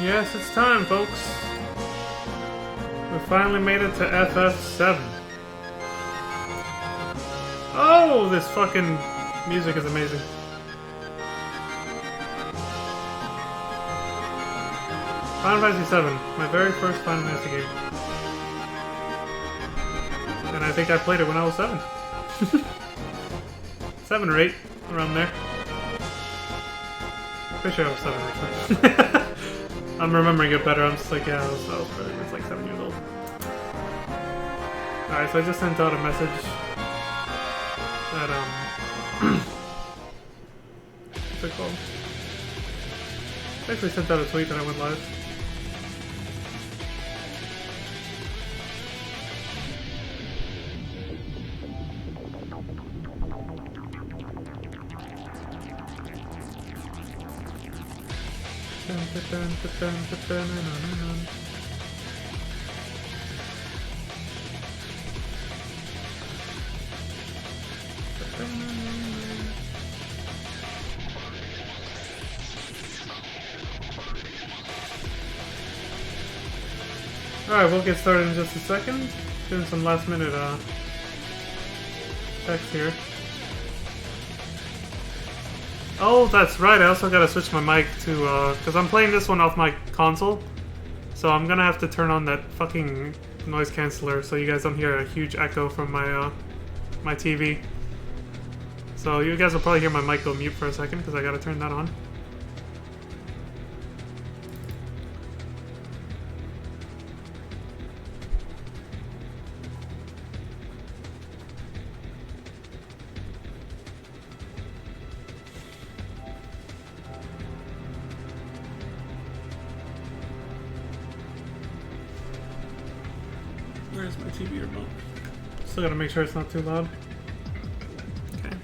Yes, it's time, folks. We finally made it to FF7. Oh, this fucking music is amazing. Final Fantasy 7, my very first Final Fantasy game. And I think I played it when I was 7. 7 or 8, around there. Pretty sure I was 7 actually. I'm remembering it better. I'm just like, yeah, I was like 7 years old. Alright, so I just sent out a message that, what's it called? I actually sent out a tweet and I went live. Alright, we'll get started in just a second. Doing some last minute checks here. Oh, that's right, I also gotta switch my mic to, because I'm playing this one off my console. So I'm gonna have to turn on that fucking noise canceller so you guys don't hear a huge echo from my, my TV. So you guys will probably hear my mic go mute for a second because I gotta turn that on. Where's my TV remote? Still gotta make sure it's not too loud. Okay.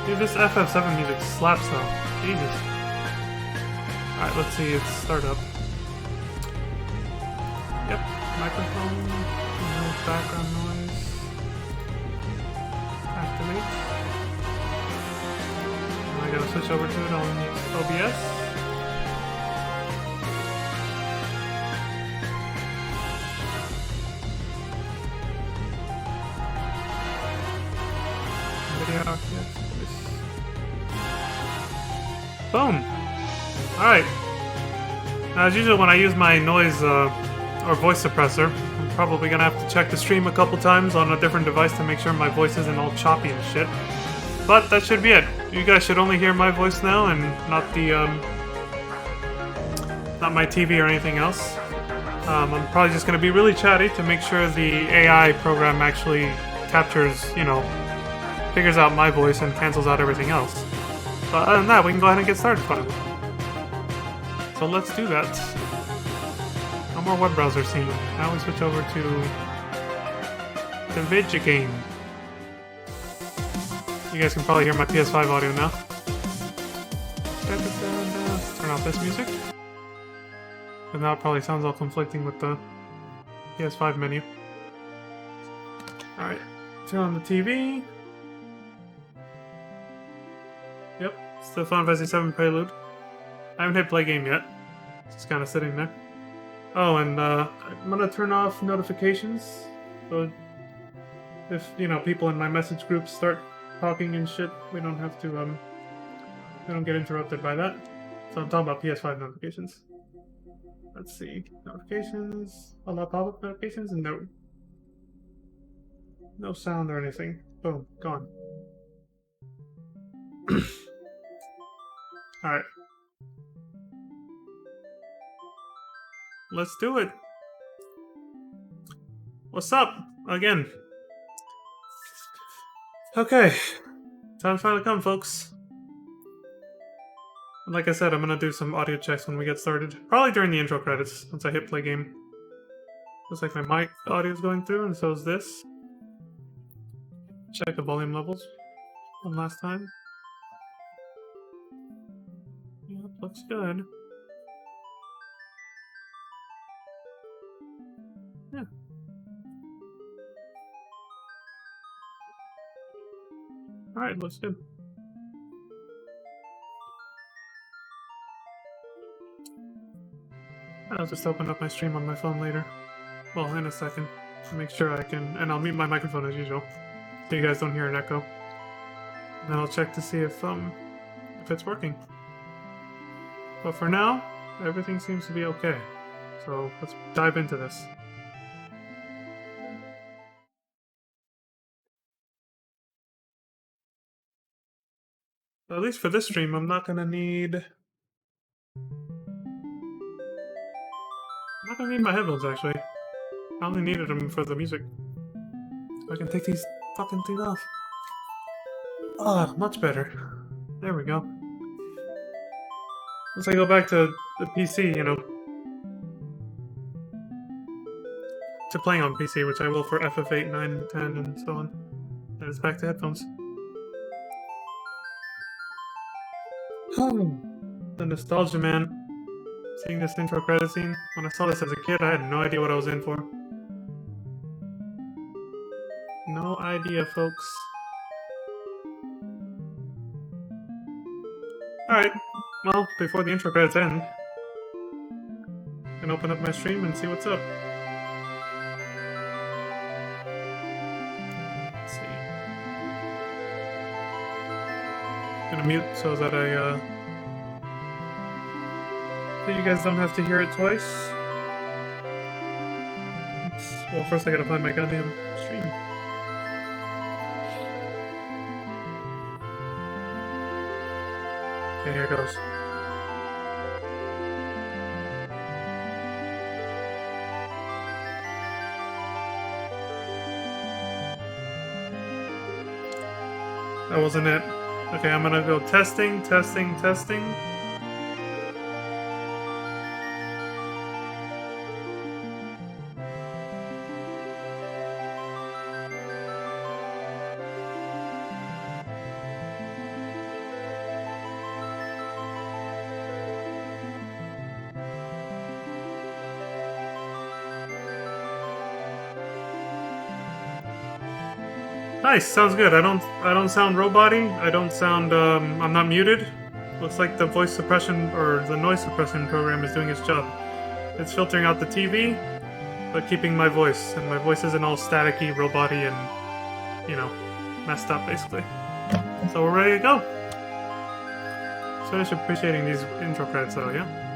Dude, this FF7 music slaps though. Jesus. Alright, let's see its startup. Yep, microphone, no background noise. Activate. And I gotta switch over to it on OBS. Video, yes. Boom! Alright. Now, as usual, when I use my noise, or voice suppressor, I'm probably gonna have to check the stream a couple times on a different device to make sure my voice isn't all choppy and shit. But that should be it. You guys should only hear my voice now and not the, not my TV or anything else. I'm probably just gonna be really chatty to make sure the AI program actually captures, you know, figures out my voice and cancels out everything else. But other than that, we can go ahead and get started finally. So let's do that. No more web browser scene. Now we switch over to the video game. You guys can probably hear my PS5 audio now. Let's turn off this music. And now it probably sounds all conflicting with the PS5 menu. Alright, turn on the TV. Yep, still Final Fantasy 7 Prelude. I haven't hit play game yet. It's just kind of sitting there. Oh, and I'm gonna turn off notifications. So if, you know, people in my message group start talking and shit, we don't have to, we don't get interrupted by that. So I'm talking about PS5 notifications. Let's see. Notifications. Allow pop-up notifications? No. No sound or anything. Boom. Gone. Alright. Let's do it. What's up? Again. Okay. Time's finally come, folks. And like I said, I'm gonna do some audio checks when we get started. Probably during the intro credits, once I hit play game. Looks like my mic audio is going through, and so is this. Check the volume levels one last time. looks good. Yeah. Alright, looks good. I'll just open up my stream on my phone later. Well, in a second. To make sure I can... And I'll mute my microphone as usual. So you guys don't hear an echo. And then I'll check to see if it's working. But for now, everything seems to be okay. So let's dive into this. At least for this stream, I'm not gonna need my headphones, actually. I only needed them for the music. So I can take these fucking things off. Ah, much better. There we go. Once I go back to the PC, you know, to playing on PC, which I will for FF8, 9, 10, and so on. Then it's back to headphones. The nostalgia, man. Seeing this intro credit scene. When I saw this as a kid, I had no idea what I was in for. No idea, folks. Alright, well, before the intro credits end, I can open up my stream and see what's up. Let's see. Gonna mute so that so you guys don't have to hear it twice. Well, first I gotta find my goddamn stream. Okay, here it goes. That wasn't it. Okay, I'm gonna go testing, testing, testing. Nice, sounds good. I don't sound robot-y. I don't sound I'm not muted. Looks like the voice suppression or the noise suppression program is doing its job. It's filtering out the TV, but keeping my voice, and my voice isn't all staticky, robot-y, and you know, messed up basically. So we're ready to go. Let's finish appreciating these intro credits though, yeah?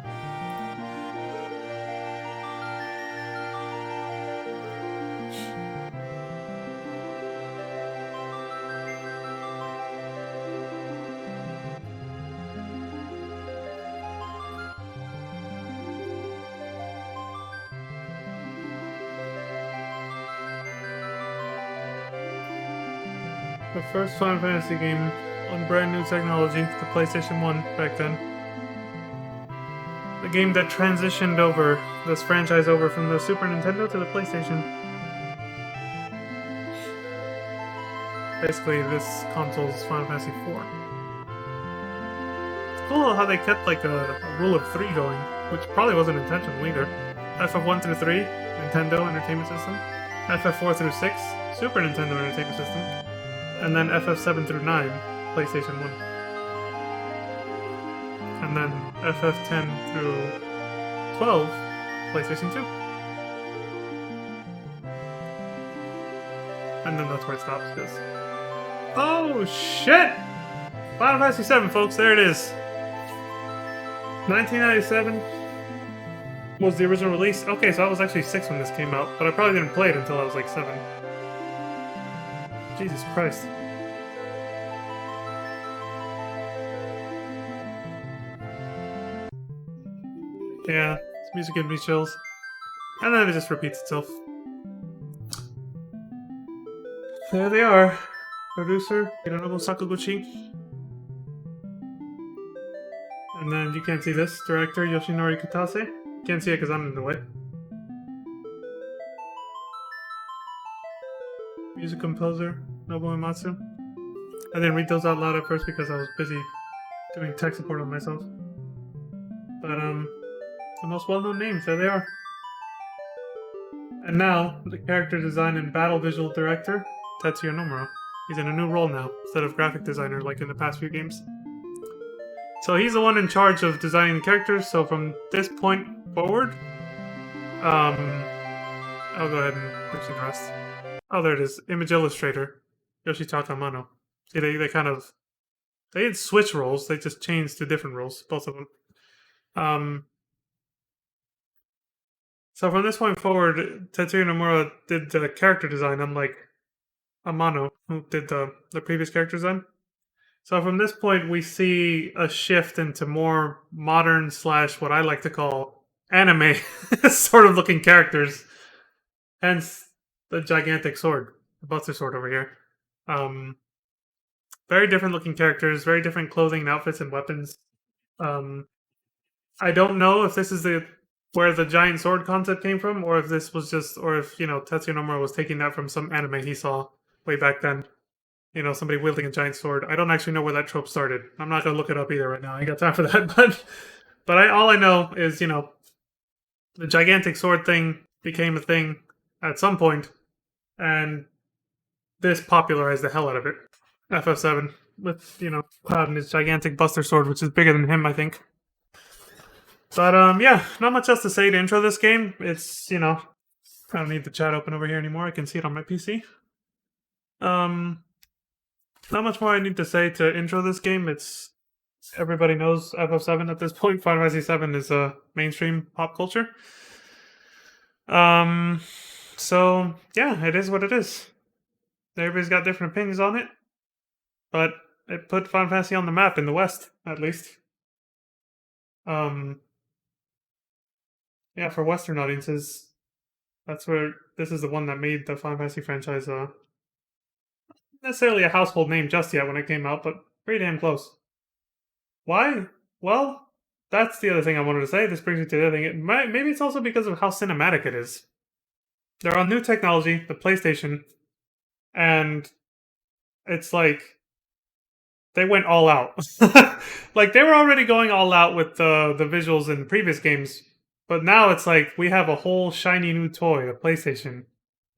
The first Final Fantasy game on brand new technology, the PlayStation 1 back then. The game that transitioned over this franchise over from the Super Nintendo to the PlayStation. Basically, this console's Final Fantasy 4. It's cool how they kept like a rule of 3 going, which probably wasn't intentional either. FF1 through 3, Nintendo Entertainment System. FF4 through 6, Super Nintendo Entertainment System. And then FF7 through 9, PlayStation 1. And then FF10 through 12, PlayStation 2. And then that's where it stops, because... Oh, shit! Final Fantasy 7, folks, there it is. 1997 was the original release. Okay, so I was actually 6 when this came out, but I probably didn't play it until I was like 7. Jesus Christ. Yeah, this music gives me chills. And then it just repeats itself. There they are. Producer, Hironobu Sakaguchi. And then you can't see this. Director, Yoshinori Kitase. Can't see it because I'm in the way. Music composer, Nobuo Uematsu. I didn't read those out loud at first because I was busy doing tech support on myself. But the most well-known names, there they are. And now, the character design and battle visual director, Tetsuya Nomura. He's in a new role now, instead of graphic designer like in the past few games. So he's the one in charge of designing the characters, so from this point forward, I'll go ahead and mention the rest. Oh, there it is. Image illustrator, Yoshitaka Mano. See, they kind of... They didn't switch roles, they just changed to different roles, both of them. So from this point forward, Tetsuya Nomura did the character design, unlike Amano, who did the previous character design. So from this point, we see a shift into more modern / what I like to call anime sort of looking characters. Hence the gigantic sword, the Buster Sword over here. Very different looking characters, very different clothing and outfits and weapons. I don't know if this is where the giant sword concept came from, or if this was just, or if, Tetsuya Nomura was taking that from some anime he saw way back then. Somebody wielding a giant sword. I don't actually know where that trope started. I'm not going to look it up either right now. I ain't got time for that. But all I know is, the gigantic sword thing became a thing at some point, and this popularized the hell out of it. FF7 with, Cloud and his gigantic Buster Sword, which is bigger than him, I think. But, yeah, not much else to say to intro this game. It's, I don't need the chat open over here anymore. I can see it on my PC. Not much more I need to say to intro this game. Everybody knows FF7 at this point. Final Fantasy 7 is mainstream pop culture. So, yeah, it is what it is. Everybody's got different opinions on it. But it put Final Fantasy on the map in the West, at least. Yeah, for Western audiences, that's where this is the one that made the Final Fantasy franchise necessarily a household name just yet when it came out, but pretty damn close. Why? Well, that's the other thing I wanted to say. This brings me to the other thing. Maybe it's also because of how cinematic it is. They're on new technology, the PlayStation, and it's like they went all out. Like, they were already going all out with the visuals in previous games, but now it's like we have a whole shiny new toy, the PlayStation.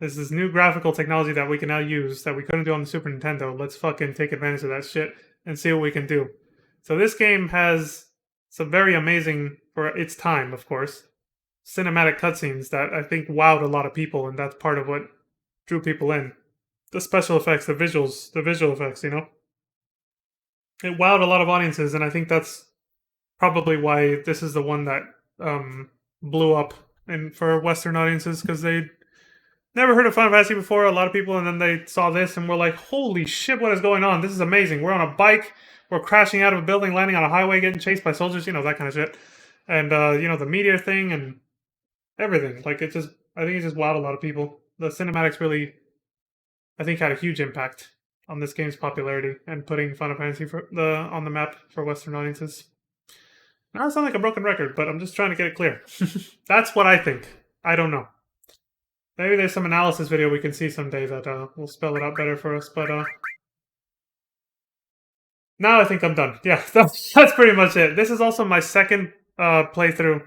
This is new graphical technology that we can now use that we couldn't do on the Super Nintendo. Let's fucking take advantage of that shit and see what we can do. So this game has some very amazing, for its time, of course, cinematic cutscenes that I think wowed a lot of people, and that's part of what drew people in. The special effects, the visuals, the visual effects, It wowed a lot of audiences, and I think that's probably why this is the one that blew up for Western audiences, because they never heard of Final Fantasy before, a lot of people, and then they saw this and were like, holy shit, what is going on? This is amazing. We're on a bike, we're crashing out of a building, landing on a highway, getting chased by soldiers, that kind of shit. And, the meteor thing and everything. Like, I think it just wowed a lot of people. The cinematics really, I think, had a huge impact on this game's popularity and putting Final Fantasy on the map for Western audiences. Now I sound like a broken record, but I'm just trying to get it clear. That's what I think. I don't know. Maybe there's some analysis video we can see someday that will spell it out better for us, but now I think I'm done. Yeah, that's pretty much it. This is also my second playthrough,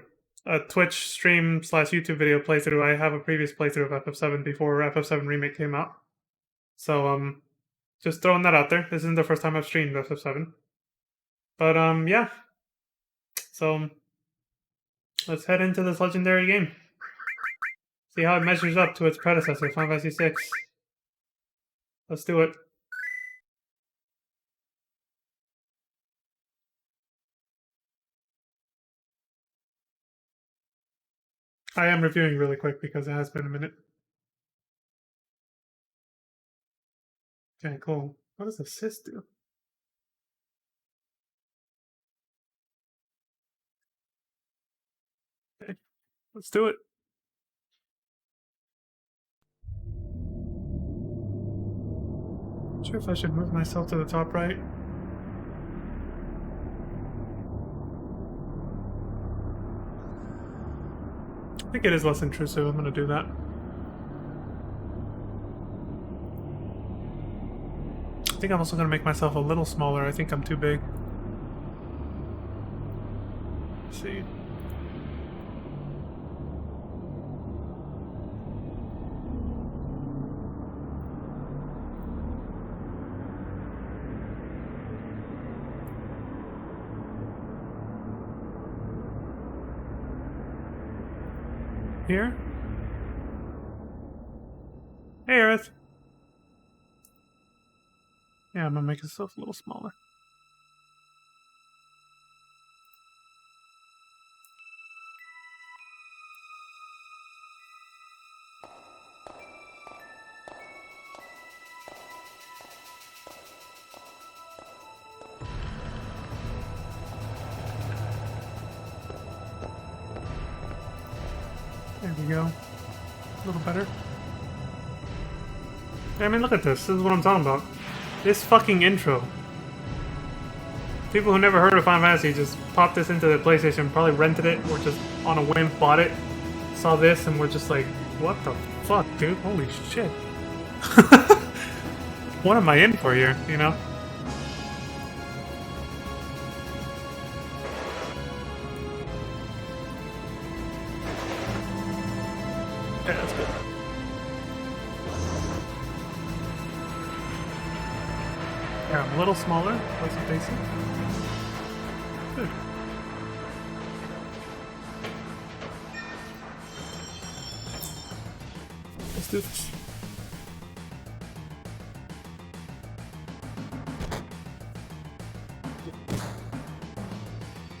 a Twitch stream / YouTube video playthrough. I have a previous playthrough of FF7 before FF7 Remake came out. So, just throwing that out there. This isn't the first time I've streamed FF7. But, yeah. So, let's head into this legendary game. See how it measures up to its predecessor, Final Fantasy 6. Let's do it. I am reviewing really quick because it has been a minute. Okay, cool. What does assist do? Okay, let's do it. Not sure if I should move myself to the top right. I think it is less intrusive. I'm going to do that. I think I'm also going to make myself a little smaller. I think I'm too big. Let's see. here. Hey, Aerith. Yeah, I'm gonna make myself a little smaller. There we go. A little better. I mean, look at this. This is what I'm talking about. This fucking intro. People who never heard of Final Fantasy just popped this into the PlayStation, probably rented it, or just on a whim bought it, saw this, and were just like, what the fuck, dude? Holy shit. What am I in for here, you know? Yeah, that's good. Yeah, I'm a little smaller. That's what they say. Good. Let's do this.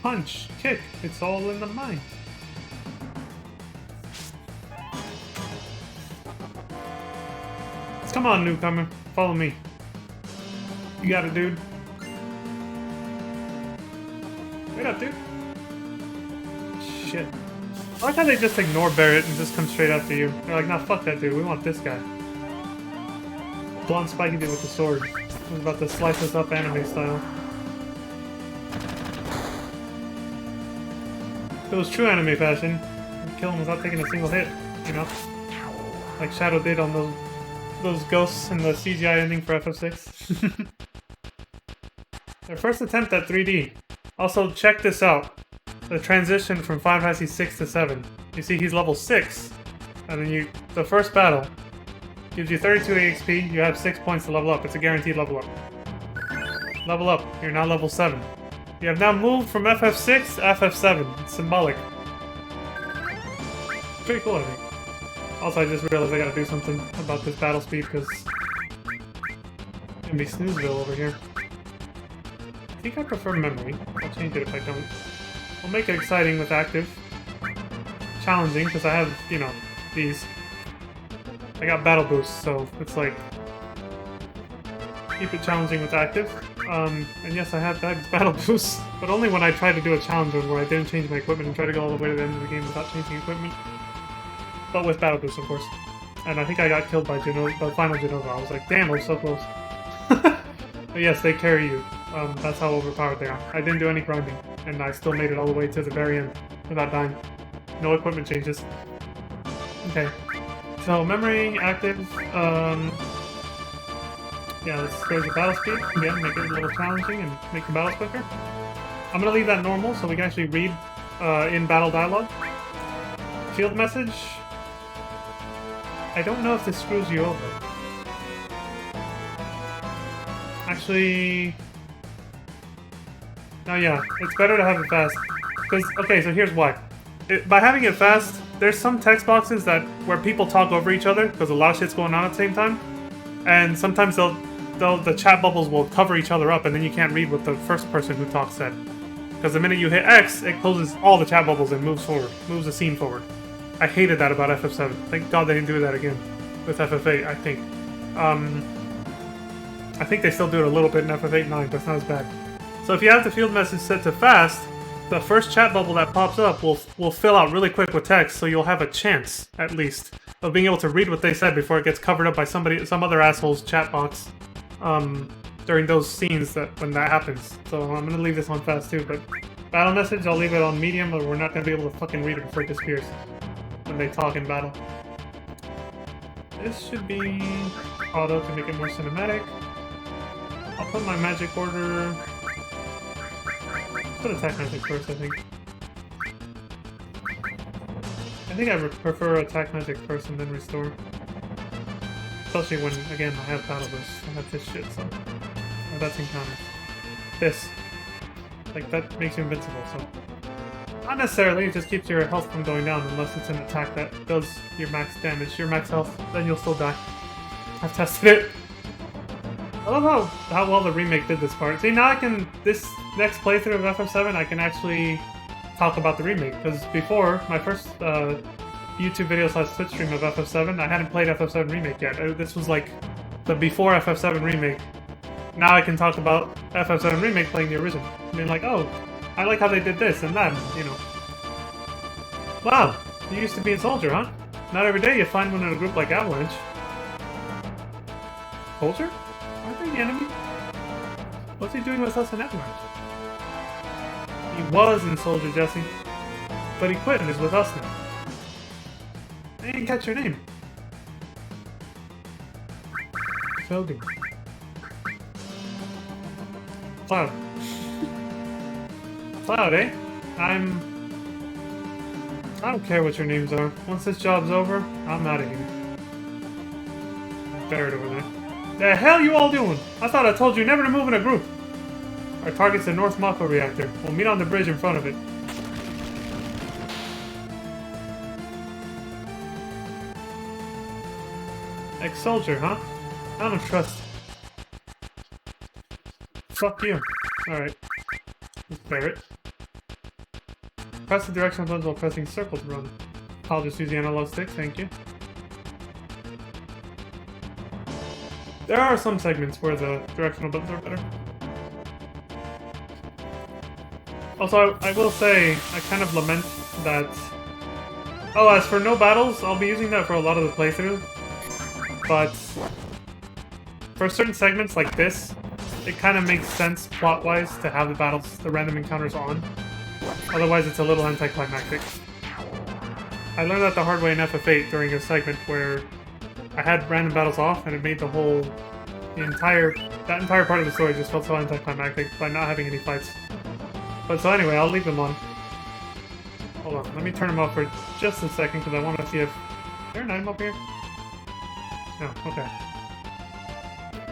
Punch, kick, it's all in the mind. Come on, newcomer. Follow me. You got it, dude. Wait up, dude. Shit. I like how they just ignore Barrett and just come straight after you. They're like, nah, fuck that dude. We want this guy. Blonde spiky dude with the sword. I was about to slice us up anime style. If it was true anime fashion, we'd kill him without taking a single hit, you know? Like Shadow did on those ghosts in the CGI ending for FF6. Their first attempt at 3D. Also, check this out. The transition from Final Fantasy 6 to 7. You see he's level 6, and then the first battle gives you 32 EXP, you have 6 points to level up. It's a guaranteed level up. Level up. You're now level 7. You have now moved from FF6 to FF7. It's symbolic. Pretty cool, I think. Also, I just realized I gotta do something about this battle speed, because it's gonna be Snoozeville over here. I think I prefer memory. I'll change it if I don't. I'll make it exciting with active. Challenging, because I have, you know, these. I got battle boosts, so it's like... keep it challenging with active. And yes, I have Dag's battle boosts, but only when I try to do a challenge run where I didn't change my equipment and try to go all the way to the end of the game without changing equipment. But with battle boosts, of course. And I think I got killed by the final Genova. I was like, damn, I was so close. But yes, they carry you. That's how overpowered they are. I didn't do any grinding, and I still made it all the way to the very end without dying. No equipment changes. Okay. So, memory, active, yeah, let's raise the battle speed. Again, make it a little challenging and make the battles quicker. I'm gonna leave that normal so we can actually read in-battle dialogue. Field message. I don't know if this screws you over. Actually... no, yeah, it's better to have it fast. Because, okay, so here's why. By having it fast, there's some text boxes where people talk over each other, because a lot of shit's going on at the same time. And sometimes the chat bubbles will cover each other up, and then you can't read what the first person who talks said. Because the minute you hit X, it closes all the chat bubbles and moves forward. Moves the scene forward. I hated that about FF7. Thank God they didn't do that again with FF8, I think. I think they still do it a little bit in FF8-9, but it's not as bad. So if you have the field message set to fast, the first chat bubble that pops up will fill out really quick with text, so you'll have a chance, at least, of being able to read what they said before it gets covered up by some other asshole's chat box during those scenes when that happens. So I'm gonna leave this on fast too, but battle message, I'll leave it on medium, but we're not gonna be able to fucking read it before it disappears when they talk in battle. This should be auto to make it more cinematic. I'll put my magic order... let's put attack magic first, I think. I think I prefer attack magic first and then restore. Especially when, again, I have battle boost. I have this shit, so... oh, that's encounters. This. Like, that makes you invincible, so... Not necessarily, it just keeps your health from going down unless it's an attack that does your max damage, your max health, then you'll still die. I've tested it. I love how well the remake did this part. See, now I can, this next playthrough of FF7, I can actually talk about the remake, because before, my first YouTube video / Twitch stream of FF7, I hadn't played FF7 Remake yet. This was like the before FF7 Remake. Now I can talk about FF7 Remake playing the original. I mean, like, oh, I like how they did this and that, you know. Wow, you used to be a soldier, huh? Not every day you find one in a group like Avalanche. Soldier? Aren't they the enemy? What's he doing with us in Avalanche? He was in Soldier, Jesse. But he quit and is with us now. I didn't catch your name. Feldy. Cloud. Cloud, eh? I don't care what your names are. Once this job's over, I'm out of here. Barrett over there. The hell you all doing? I thought I told you never to move in a group. Our target's the North Mako reactor. We'll meet on the bridge in front of it. Ex-soldier, huh? I don't trust. Fuck you. Alright. Let's Barrett. Press the directional buttons while pressing circle to run. I'll just use the analog stick, thank you. There are some segments where the directional buttons are better. Also, I will say, I kind of lament that... Oh, as for no battles, I'll be using that for a lot of the playthrough. But for certain segments like this, it kind of makes sense plot-wise to have the battles, the random encounters on. Otherwise, it's a little anticlimactic. I learned that the hard way in FF8 during a segment where I had random battles off, and it made that entire part of the story just felt so anticlimactic by not having any fights. But so anyway, I'll leave them on. Hold on, let me turn them off for just a second because I want to see if... Is there an item up here? No, okay.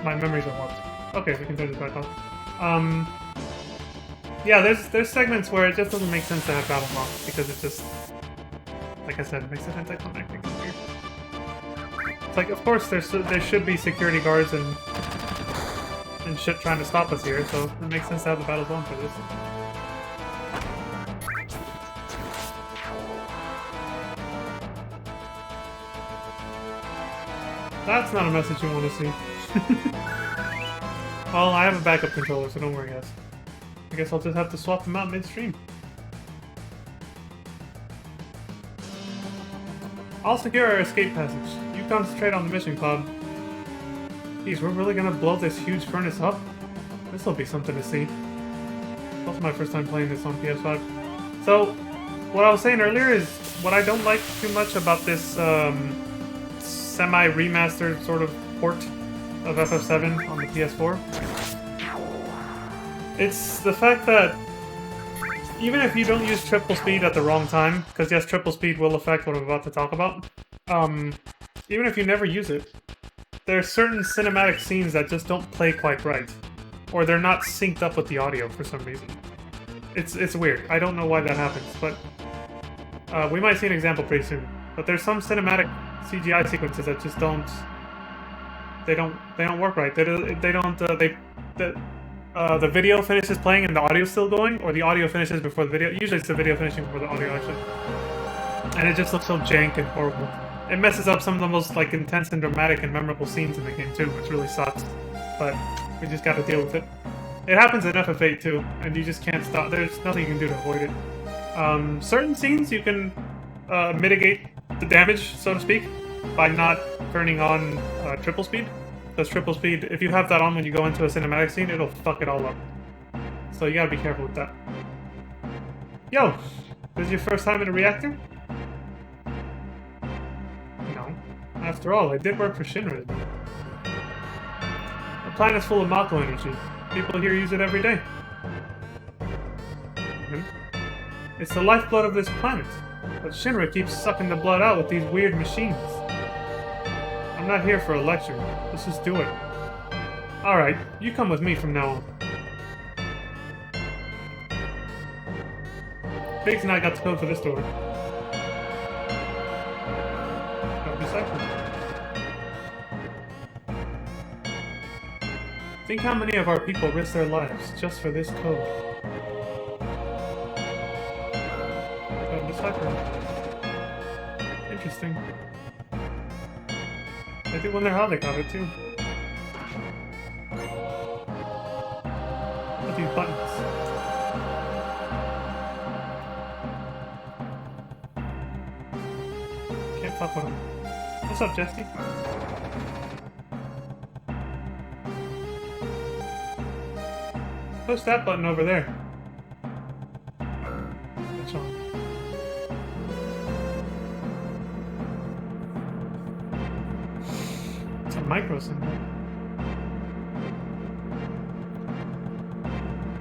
My memories are warped. Okay, we can turn this back on. Yeah, there's segments where it just doesn't make sense to have battle off because it just, like I said, it makes it anticlimactic and weird. It's like, of course, there should be security guards and shit trying to stop us here, so it makes sense to have the battles on for this. That's not a message you want to see. Well, I have a backup controller, so don't worry, guys. I guess I'll just have to swap them out midstream. I'll secure our escape passage. You concentrate on the mission, Cloud. Geez, we're really gonna blow this huge furnace up? This'll be something to see. It's also my first time playing this on PS5. So, what I was saying earlier is, what I don't like too much about this, semi-remastered sort of port of FF7 on the PS4. It's the fact that even if you don't use triple speed at the wrong time, because yes, triple speed will affect what I'm about to talk about, even if you never use it, there are certain cinematic scenes that just don't play quite right. Or they're not synced up with the audio for some reason. It's weird. I don't know why that happens, but we might see an example pretty soon. But there's some cinematic CGI sequences that just don't work right. The video finishes playing and the audio's still going, or the audio finishes before the video. Usually it's the video finishing before the audio, actually. And it just looks so jank and horrible. It messes up some of the most like intense and dramatic and memorable scenes in the game too, which really sucks. But we just gotta deal with it. It happens in FF8 too, and you just can't stop. There's nothing you can do to avoid it. Certain scenes you can mitigate the damage, so to speak, by not turning on triple speed. Because triple speed, if you have that on when you go into a cinematic scene, it'll fuck it all up. So you gotta be careful with that. Yo! This is your first time in a reactor? No. After all, I did work for Shinra. The planet's full of Mako energy. People here use it every day. It's the lifeblood of this planet. But Shinra keeps sucking the blood out with these weird machines. I'm not here for a lecture. Let's just do it. Alright, you come with me from now on. Biggs and I got the code for this door. Gotta be cycling. Think how many of our people risk their lives just for this code. Gotta be cycling. Interesting. I do wonder how they got it too. What are these buttons? Can't fuck with them. What's up, Jesse? Push that button over there. Which one? It's a micro symbol.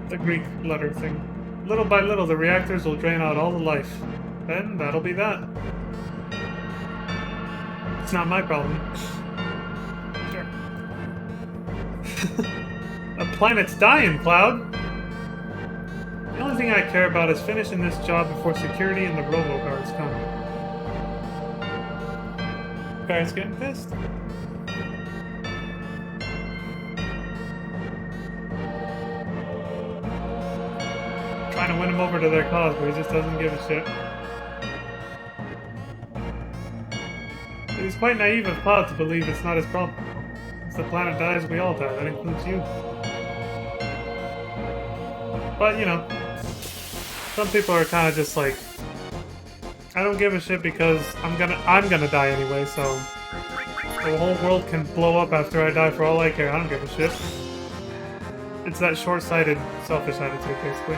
The Greek letter thing. Little by little, the reactors will drain out all the life. Then, that'll be that. It's not my problem. Sure. The planet's dying, Cloud! The only thing I care about is finishing this job before security and the robo-guards come. Guys getting pissed. Trying to win him over to their cause, but he just doesn't give a shit. It is quite naive of Cloud to believe it's not his problem. If the planet dies, we all die. That includes you. But, you know, some people are kind of just like, I don't give a shit because I'm gonna die anyway, so the whole world can blow up after I die for all I care. I don't give a shit. It's that short-sighted, selfish attitude, basically.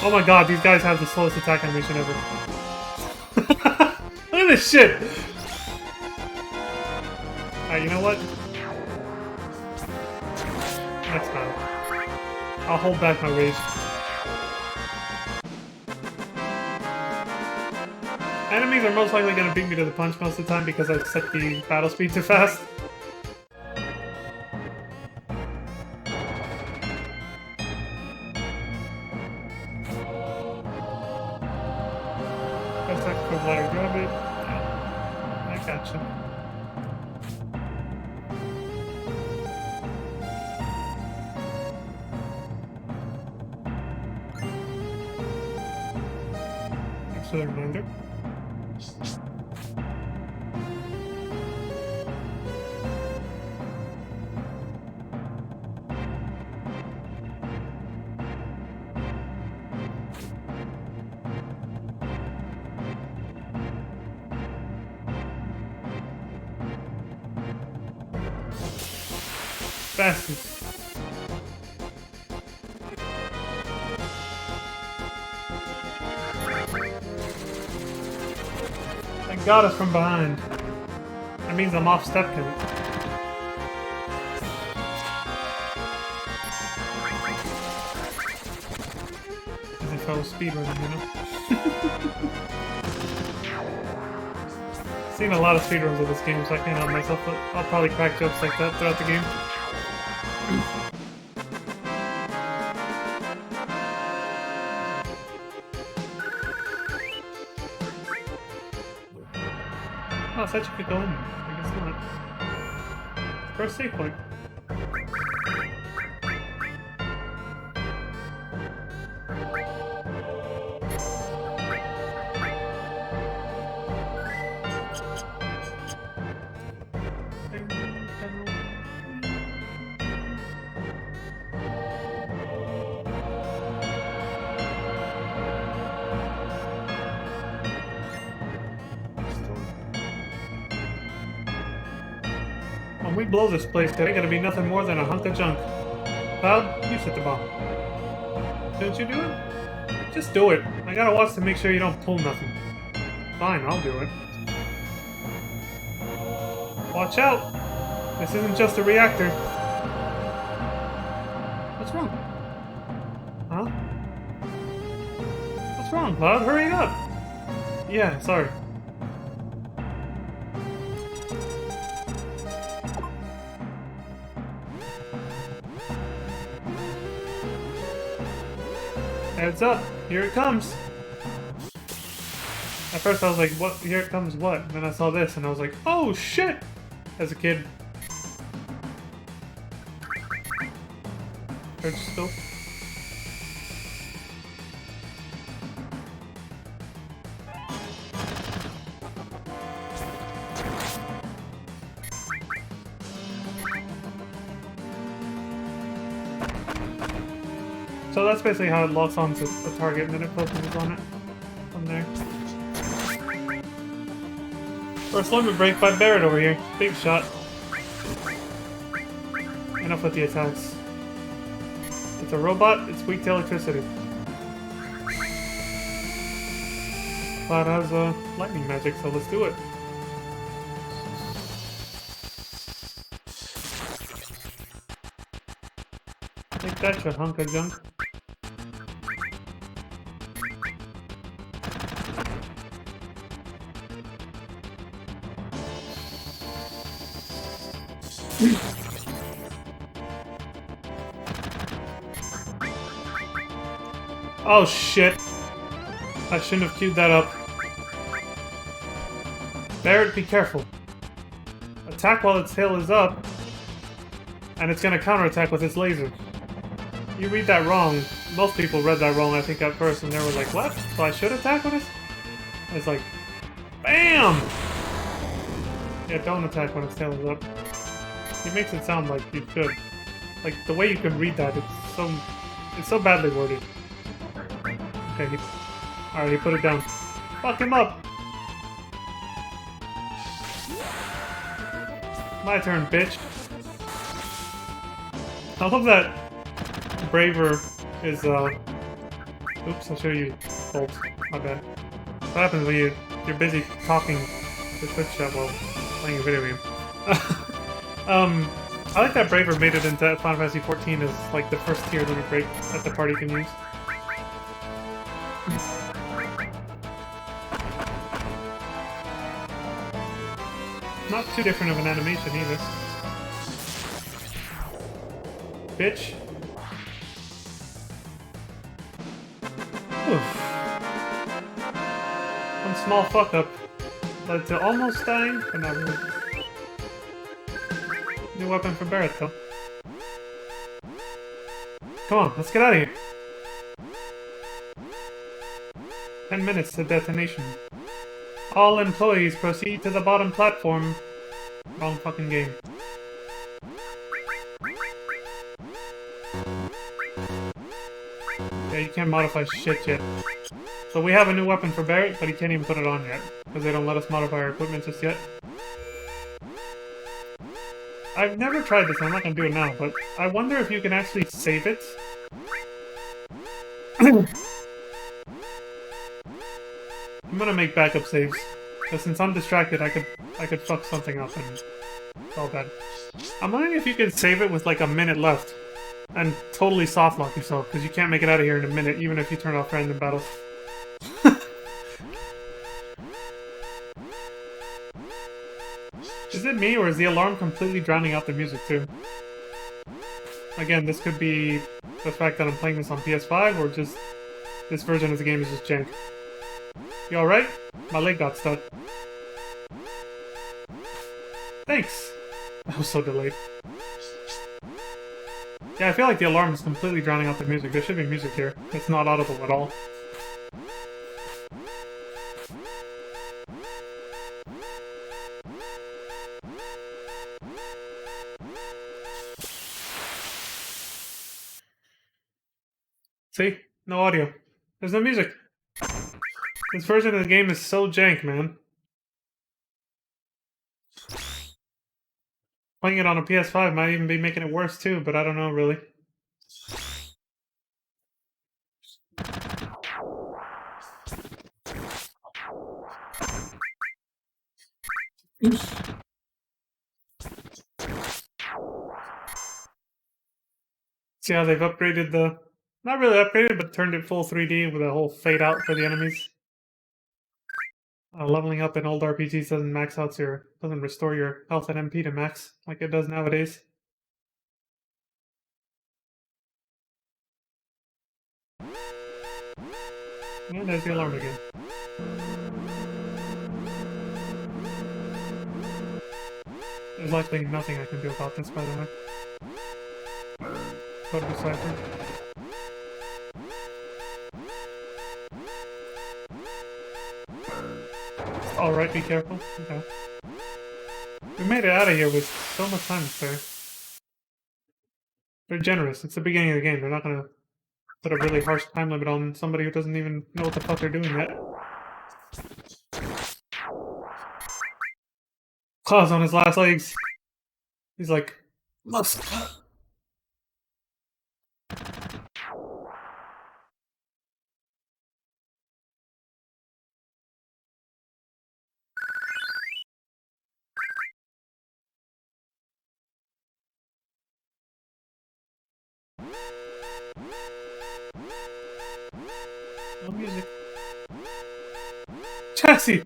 Oh my god, these guys have the slowest attack animation ever. Look at this shit! Alright, you know what? Next battle. I'll hold back my rage. Enemies are most likely going to beat me to the punch most of the time because I set the battle speed too fast. Best I could let grab it. Yeah, I gotcha. Thanks for the reminder. Bastards. They got us from behind. That means I'm off step count. As if I was speedrunning, you know? Seen a lot of speedruns of this game, so I can't help myself, but I'll probably crack jokes like that throughout the game. Oh, I thought you could go in. I guess not. First save point. When we blow this place, there ain't gonna be nothing more than a hunk of junk. Cloud, you set the bomb. Didn't you do it? Just do it. I gotta watch to make sure you don't pull nothing. Fine, I'll do it. Watch out! This isn't just a reactor. What's wrong? Huh? What's wrong, Cloud? Hurry up! Yeah, sorry. Heads up! Here it comes. At first I was like, what? Here it comes what? And then I saw this and I was like, oh shit! As a kid. Charge scope. So that's basically how it locks onto the target and then it focuses on it from there. First limit break by Barrett over here. Big shot. Enough with the attacks. It's a robot, it's weak to electricity. Cloud has lightning magic, so let's do it. Take that, you hunk of junk. Oh shit! I shouldn't have queued that up. Barrett, be careful. Attack while its tail is up, and it's gonna counterattack with its laser. You read that wrong. Most people read that wrong, I think, at first, and they were like, what? So I should attack with it? It's like, BAM! Yeah, don't attack when its tail is up. He makes it sound like you should. Like, the way you can read that, it's so badly worded. Okay, alright, he put it down. Fuck him up! My turn, bitch. I love that Braver is, oops, I'll show you Bolt. My bad. What happens when you're busy talking to Twitch chat while playing a video game? I like that Braver made it into Final Fantasy XIV as, like, the first tier limit break that the party can use. Not too different of an animation either. Bitch. Oof. One small fuck up led to almost dying, but not really. New weapon for Barrett, though. Come on, let's get out of here. 10 minutes to detonation. All employees proceed to the bottom platform. Wrong fucking game. Yeah, you can't modify shit yet. So we have a new weapon for Barrett, but he can't even put it on yet. Because they don't let us modify our equipment just yet. I've never tried this, I'm not gonna do it now, but I wonder if you can actually save it. I'm gonna make backup saves. Because since I'm distracted, I could fuck something up and it's all bad. I'm wondering if you can save it with like a minute left. And totally soft lock yourself, because you can't make it out of here in a minute, even if you turn off random battles. Is it me, or is the alarm completely drowning out the music too? Again, this could be the fact that I'm playing this on PS5, or just this version of the game is just jank. You alright? My leg got stuck. Thanks! That was so delayed. Yeah, I feel like the alarm is completely drowning out the music. There should be music here. It's not audible at all. See? No audio. There's no music. This version of the game is so jank, man. Playing it on a PS5 might even be making it worse too, but I don't know really. See how they've upgraded the... Not really upgraded, but turned it full 3D with a whole fade out for the enemies. Leveling up in old RPGs doesn't restore your health and MP to max like it does nowadays. And there's the alarm again. There's likely nothing I can do about this, by the way. Go to the cipher. Alright, be careful. Okay. We made it out of here with so much time to spare. They're generous. It's the beginning of the game. They're not gonna put a really harsh time limit on somebody who doesn't even know what the fuck they're doing yet. Claws on his last legs. He's like, must. No music. Jesse,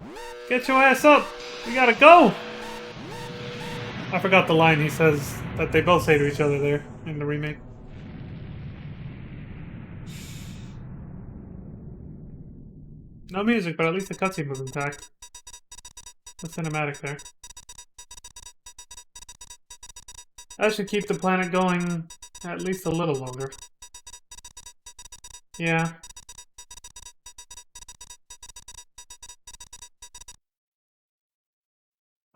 get your ass up. We gotta go. I forgot the line he says that they both say to each other there in the remake. No music, but at least the cutscene was intact. The cinematic there. That should keep the planet going at least a little longer. Yeah.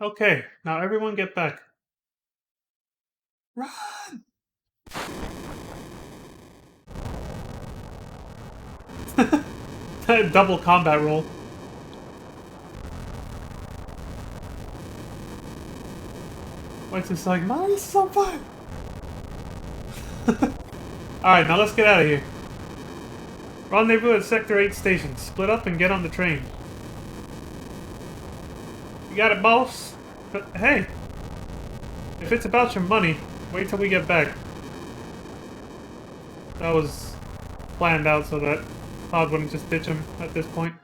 Okay, now everyone get back. Run! Double combat roll. What's this like? Mom, this is so fun! Alright, now let's get out of here. Rendezvous at Sector 8 station. Split up and get on the train. You got it, boss? But hey, if it's about your money, wait till we get back. That was planned out so that Todd wouldn't just ditch him at this point.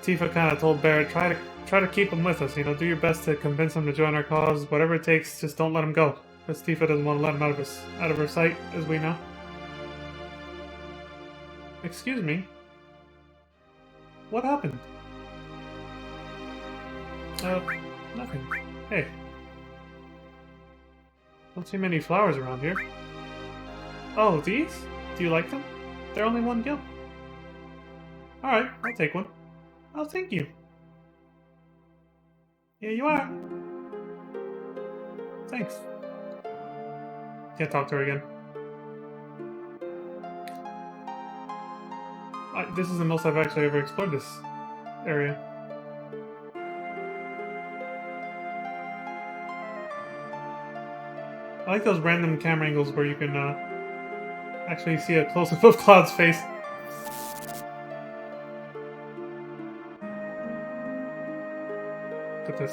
Tifa kind of told Barrett, try to keep him with us. You know, do your best to convince him to join our cause. Whatever it takes, just don't let him go. Because Tifa doesn't want to let him out of her sight, as we know. Excuse me. What happened? Nothing. Hey. Don't see many flowers around here. Oh, these? Do you like them? They're only one gil. Alright, I'll take one. Oh, thank you. Here you are. Thanks. Can't talk to her again. This is the most I've actually ever explored this area. I like those random camera angles where you can actually see a close-up of Cloud's face. Look at this.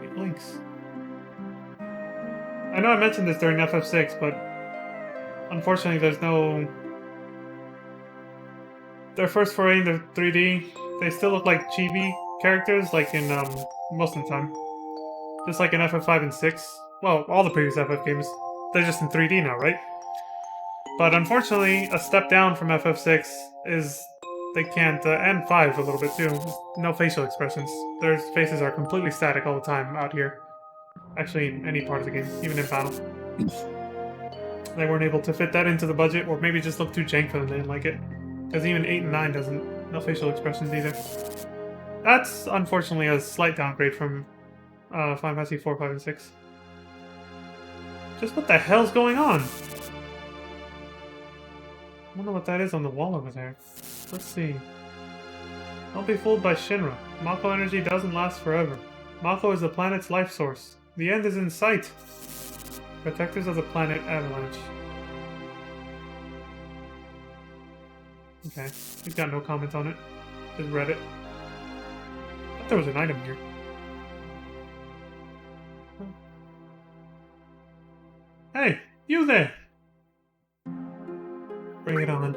It blinks. I know I mentioned this during FF6, but unfortunately there's no... Their first foray into 3D, they still look like chibi characters, like in most of the time. Just like in FF5 and 6. Well, all the previous FF games, they're just in 3D now, right? But unfortunately, a step down from FF6 is they can't, and 5 a little bit too, no facial expressions. Their faces are completely static all the time out here. Actually, in any part of the game, even in battle. They weren't able to fit that into the budget, or maybe just look too jank for them, they didn't like it. Because even 8 and 9 doesn't, no facial expressions either. That's, unfortunately, a slight downgrade from Final Fantasy 4, 5, and 6. Just what the hell's going on? I wonder what that is on the wall over there. Let's see. Don't be fooled by Shinra. Mako energy doesn't last forever. Mako is the planet's life source. The end is in sight. Protectors of the planet Avalanche. Okay, he's got no comment on it. Just read it. I thought there was an item here. Hey, you there! Bring it on.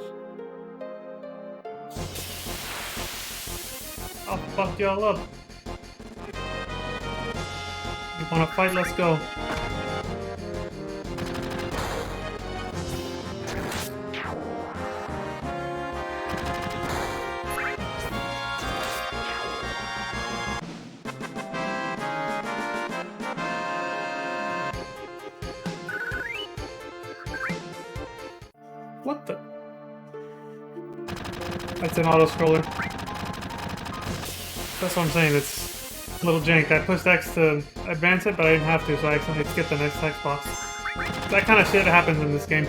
I'll fuck y'all up. You wanna fight? Let's go. What the? That's an auto-scroller. That's what I'm saying, it's a little jank. I pushed X to advance it, but I didn't have to, so I accidentally skipped the next text box. That kind of shit happens in this game.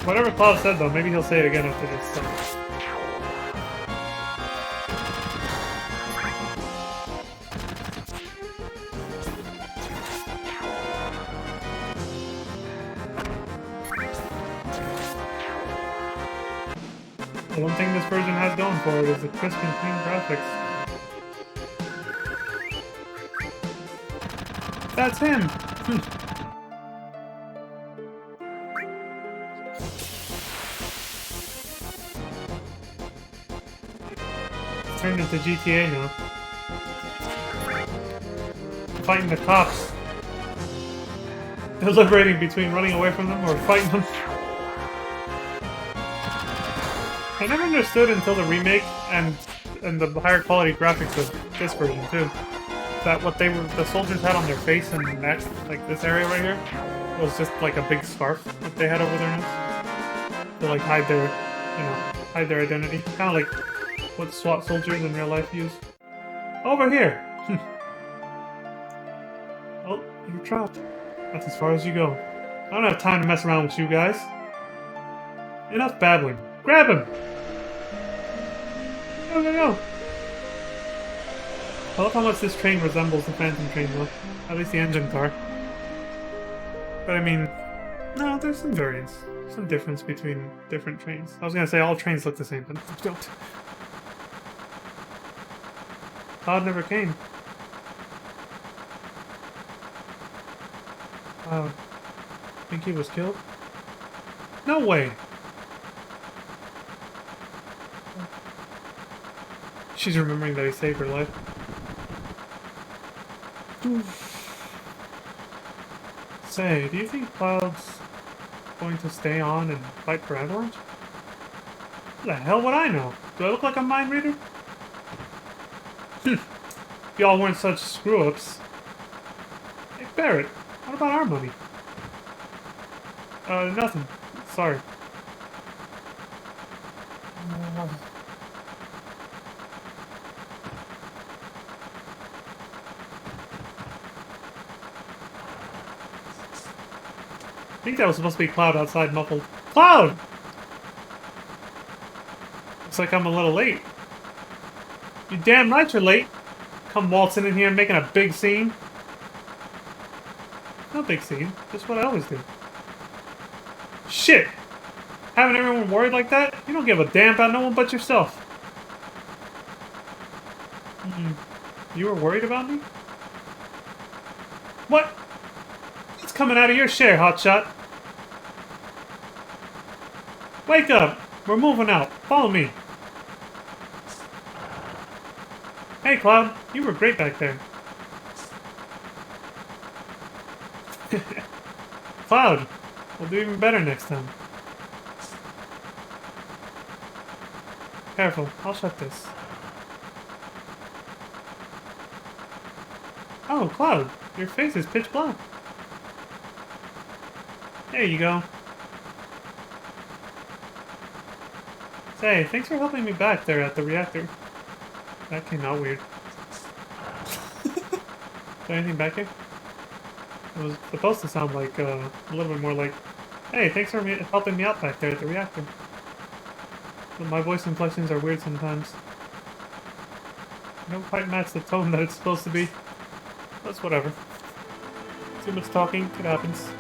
Whatever Cloud said, though, maybe he'll say it again after this. So. The one thing this version has going for it is the crisp and clean graphics. That's him! Turned into GTA now. Fighting the cops. Deliberating between running away from them or fighting them. I never understood until the remake and the higher quality graphics of this version too, that what the soldiers had on their face and neck, like this area right here, was just like a big scarf that they had over their nose to like hide their, hide their identity, kind of like what SWAT soldiers in real life use. Over here. Oh, you're trapped. That's as far as you go. I don't have time to mess around with you guys. Enough babbling. Grab him! Go, go, go! I love how much this train resembles the Phantom train, though. At least the engine car. But I mean, no, there's some variance. Some difference between different trains. I was gonna say all trains look the same, but they don't. Cloud never came. Think he was killed? No way! She's remembering that he saved her life. Say, do you think Cloud's going to stay on and fight for Avalanche? What the hell would I know? Do I look like a mind reader? If y'all weren't such screw-ups. Hey, Barrett, what about our money? Nothing. Sorry. I think that was supposed to be Cloud outside muffled. Cloud! Looks like I'm a little late. You damn right you're late. Come waltzing in here and making a big scene. No big scene, just what I always do. Shit! Having everyone worried like that? You don't give a damn about no one but yourself. You were worried about me? What? It's coming out of your share, hotshot. Wake up! We're moving out. Follow me. Hey, Cloud. You were great back there. Cloud! We'll do even better next time. Careful. I'll shut this. Oh, Cloud. Your face is pitch black. There you go. Say, thanks for helping me back there at the reactor. That came out weird. Is there anything back here? It was supposed to sound like, a little bit more like, hey, thanks for helping me out back there at the reactor. But my voice inflections are weird sometimes. They don't quite match the tone that it's supposed to be. That's whatever. Too much talking, it happens.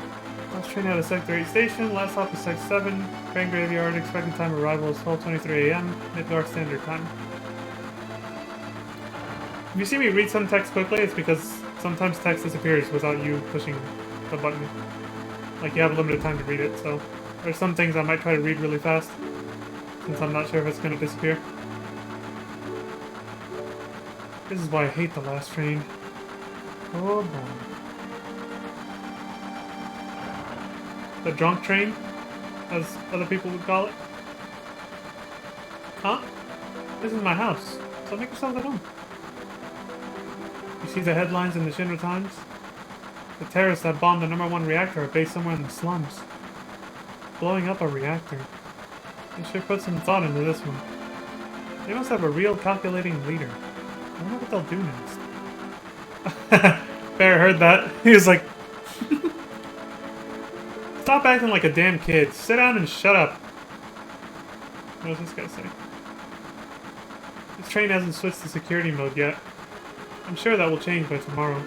Last train out of Sector 8 station, last stop is FF7, train graveyard, expected time arrival is 12:23 AM, Midgar Standard Time. If you see me read some text quickly, it's because sometimes text disappears without you pushing the button. Like, you have a limited time to read it, so there's some things I might try to read really fast, since I'm not sure if it's going to disappear. This is why I hate the last train. Oh boy. The drunk train, as other people would call it. Huh? This is my house, so make yourself at home. You see the headlines in the Shinra Times? The terrorists that bombed the #1 reactor are based somewhere in the slums. Blowing up a reactor. They should put some thought into this one. They must have a real calculating leader. I wonder what they'll do next. Bear heard that. He was like, stop acting like a damn kid. Sit down and shut up. What does this guy say? This train hasn't switched to security mode yet. I'm sure that will change by tomorrow.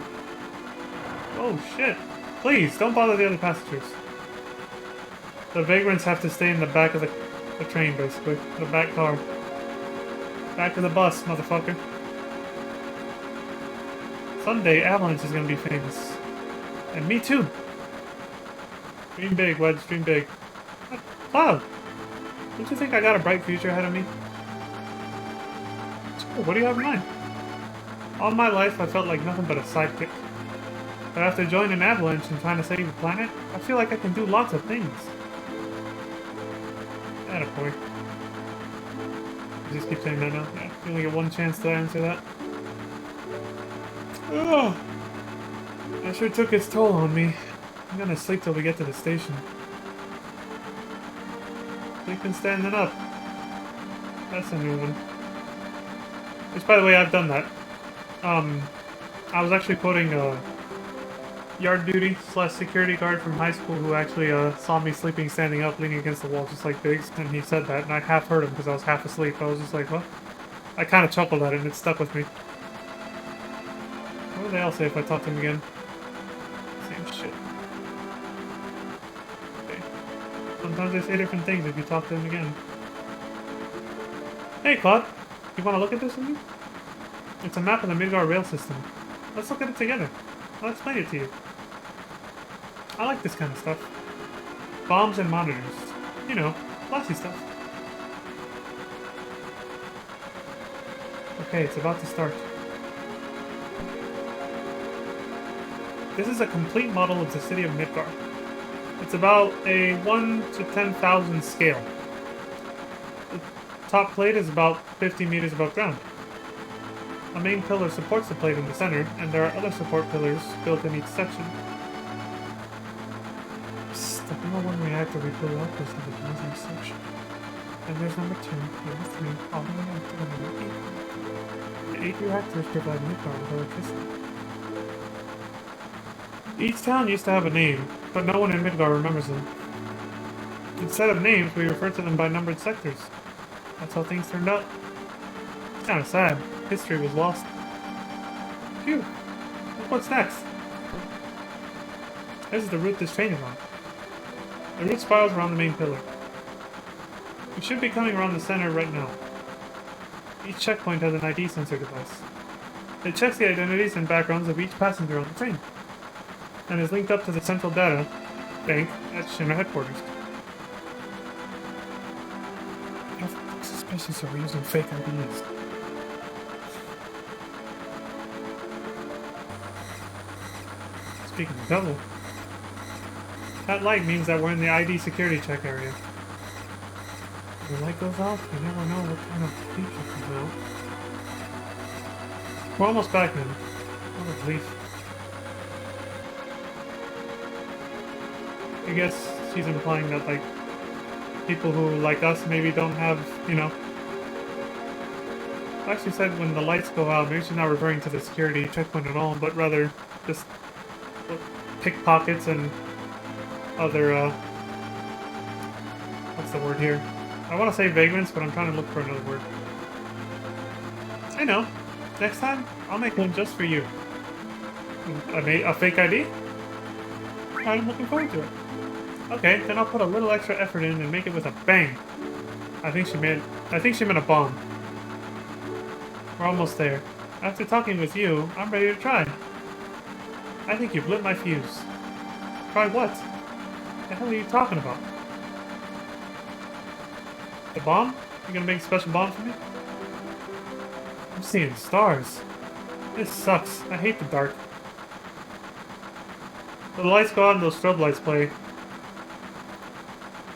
Oh shit. Please, don't bother the other passengers. The vagrants have to stay in the back of the train, basically. The back car. Back of the bus, motherfucker. Someday, Avalanche is gonna be famous. And me too. Dream big, Wedge, dream big. Cloud! Don't you think I got a bright future ahead of me? What do you have in mind? All my life, I felt like nothing but a sidekick. But after joining Avalanche and trying to save the planet, I feel like I can do lots of things. Attaboy. You just keep saying that now? Yeah, you only get one chance to answer that. Ugh! That sure took its toll on me. I'm gonna sleep till we get to the station. Sleeping standing up. That's a new one. Which, by the way, I've done that. I was actually quoting yard duty / security guard from high school who actually saw me sleeping standing up, leaning against the wall just like Biggs, and he said that, and I half heard him because I was half asleep. I was just like, what? I kind of chuckled at it, and it stuck with me. What would they all say if I talked to him again? Same shit. Okay. Sometimes they say different things if you talk to them again. Hey, Claude. You want to look at this with me? It's a map of the Midgar rail system. Let's look at it together. I'll explain it to you. I like this kind of stuff. Bombs and monitors. You know, flashy stuff. Okay, it's about to start. This is a complete model of the city of Midgar. It's about a 1 to 10,000 scale. The top plate is about 50 meters above ground. A main pillar supports the plate in the center, and there are other support pillars built in each section. Psst, the #1 reactor we blew up was in the northern section. Then there's #2, #3, all the way up to #8. The 8 reactors provide Midgar with electricity. Each town used to have a name, but no one in Midgar remembers them. Instead of names, we refer to them by numbered sectors. That's how things turned out. It's kind of sad. History was lost. Phew. What's next? This is the route this train is on. The route spirals around the main pillar. We should be coming around the center right now. Each checkpoint has an ID sensor device. It checks the identities and backgrounds of each passenger on the train, and is linked up to the central data bank at Shimmer headquarters. How suspicious are we using fake IDs? Speaking of devil, that light means that we're in the ID security check area. When the light goes off, you never know what kind of feature comes out. We're almost back then. What a relief. I guess she's implying that, like, people who, like us, maybe don't have, you know... I actually said when the lights go out, maybe she's not referring to the security checkpoint at all, but rather just pickpockets and other, what's the word here? I want to say vagrants, but I'm trying to look for another word. I know. Next time, I'll make one just for you. A fake ID? I'm looking forward to it. Okay, then I'll put a little extra effort in and make it with a bang. I think she meant a bomb. We're almost there. After talking with you, I'm ready to try. I think you've lit my fuse. Try what? The hell are you talking about? The bomb? You gonna make a special bomb for me? I'm seeing stars. This sucks. I hate the dark. So the lights go out and those strobe lights play.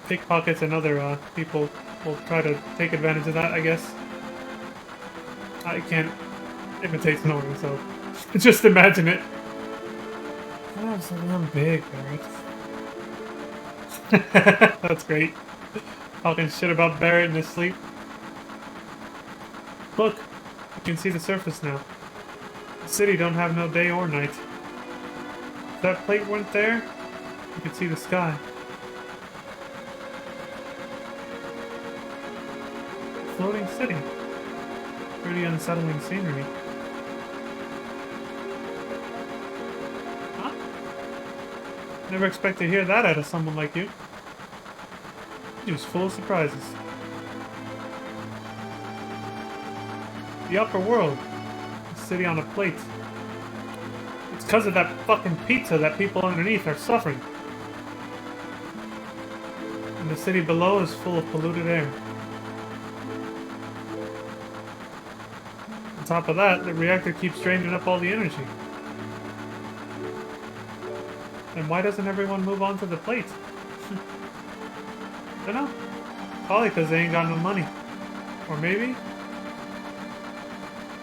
Pickpockets and other people will try to take advantage of that, I guess. I can't imitate snoring, so just imagine it. Oh, it's like I'm big, Barrett. That's great. Talking shit about Barrett in his sleep. Look, you can see the surface now. The city don't have no day or night. If that plate weren't there, you could see the sky. Floating city. Pretty unsettling scenery. Huh? Never expect to hear that out of someone like you. You're just full of surprises. The upper world. A city on a plate. It's because of that fucking pizza that people underneath are suffering. And the city below is full of polluted air. On top of that, the reactor keeps draining up all the energy. And why doesn't everyone move on to the plate? Dunno. Probably because they ain't got no money. Or maybe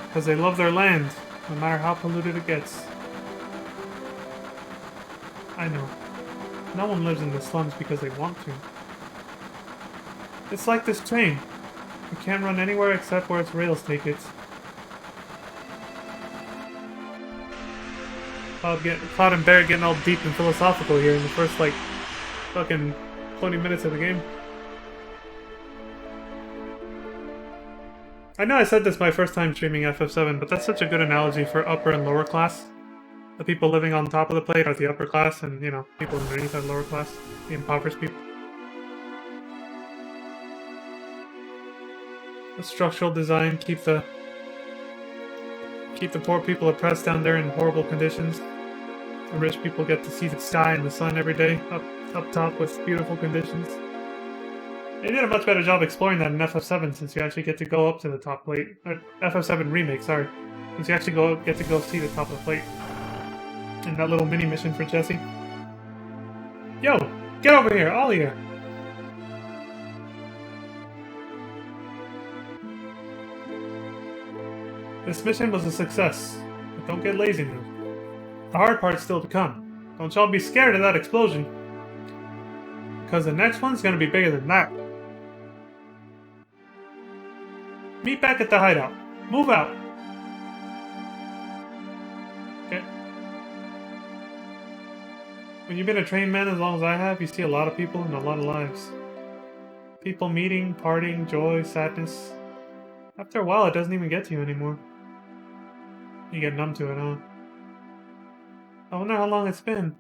because they love their land, no matter how polluted it gets. I know. No one lives in the slums because they want to. It's like this train. It can't run anywhere except where its rails take it. Cloud and Barrett getting all deep and philosophical here in the first, like, fucking 20 minutes of the game. I know I said this my first time streaming FF7, but that's such a good analogy for upper and lower class. The people living on top of the plate are the upper class, and, you know, people underneath are lower class. The impoverished people. The structural design keep the poor people oppressed down there in horrible conditions. The rich people get to see the sky and the sun every day, up top with beautiful conditions. They did a much better job exploring that in FF7 since you actually get to go up to the top plate. FF7 Remake, sorry. Since you actually get to go see the top of the plate. And that little mini mission for Jesse. Yo! Get over here, all of you! This mission was a success, but don't get lazy now. The hard part's still to come. Don't y'all be scared of that explosion. Because the next one's gonna be bigger than that. Meet back at the hideout. Move out. Okay. When you've been a trained man as long as I have, you see a lot of people and a lot of lives. People meeting, partying, joy, sadness. After a while, it doesn't even get to you anymore. You get numb to it, huh? I wonder how long it's been.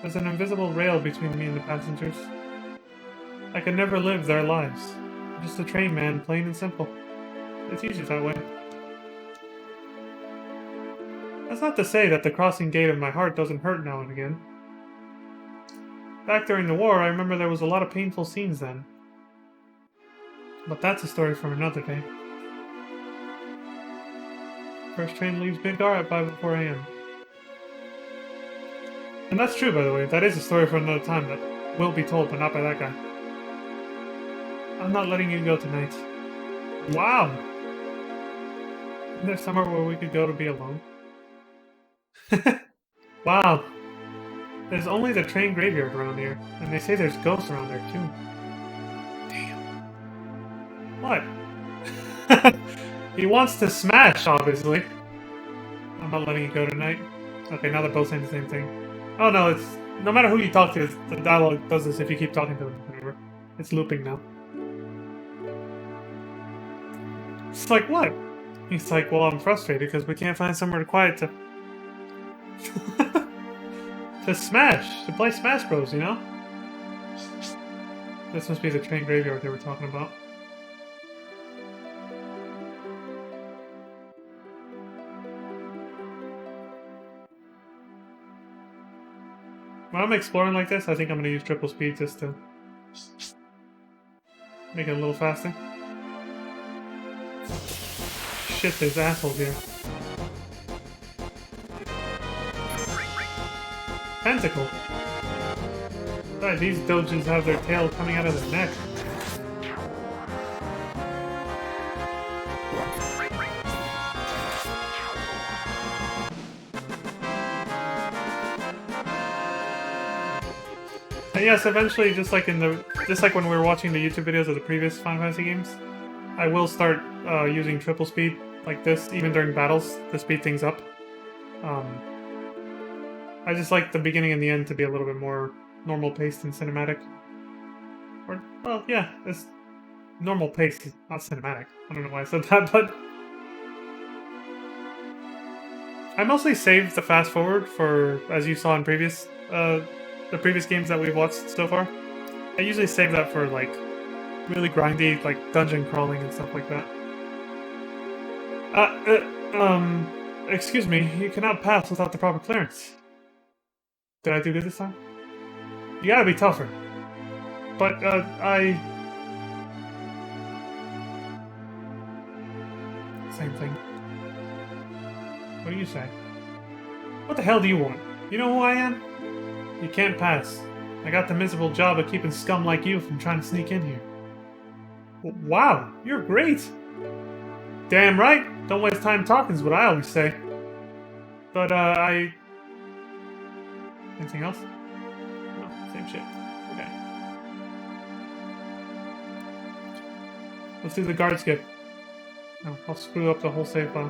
There's an invisible rail between me and the passengers. I could never live their lives. I'm just a train man, plain and simple. It's usually that way. That's not to say that the crossing gate of my heart doesn't hurt now and again. Back during the war, I remember there was a lot of painful scenes then. But that's a story for another day. First train leaves Midgar at 5:04 a.m. And that's true, by the way. That is a story for another time that will be told, but not by that guy. I'm not letting you go tonight. Wow! Isn't there somewhere where we could go to be alone? Wow! There's only the train graveyard around here, and they say there's ghosts around there, too. Damn. What? He wants to smash, obviously. I'm not letting you go tonight. Okay, now they're both saying the same thing. Oh no, it's... No matter who you talk to, the dialogue does this if you keep talking to them. Whatever. It's looping now. It's like, what? He's like, well, I'm frustrated because we can't find somewhere quiet to... to smash! To play Smash Bros, you know? This must be the train graveyard they were talking about. When I'm exploring like this, I think I'm going to use triple speed just to make it a little faster. Shit, there's assholes here. Pentacle! Right, these doges have their tail coming out of their neck. And yes, eventually, just like when we were watching the YouTube videos of the previous Final Fantasy games, I will start using triple speed like this, even during battles, to speed things up. I just like the beginning and the end to be a little bit more normal paced and cinematic. Or, well, yeah, it's normal paced, not cinematic. I don't know why I said that, but I mostly saved the fast forward for, as you saw in the previous games that we've watched so far. I usually save that for like really grindy, like dungeon crawling and stuff like that. Excuse me, you cannot pass without the proper clearance. Did I do good this time? You gotta be tougher. But, Same thing. What do you say? What the hell do you want? You know who I am? You can't pass. I got the miserable job of keeping scum like you from trying to sneak in here. Wow, you're great! Damn right! Don't waste time talking is what I always say. But, Anything else? No, same shit. Okay. Let's do the guard skip. No, I'll screw up the whole save file.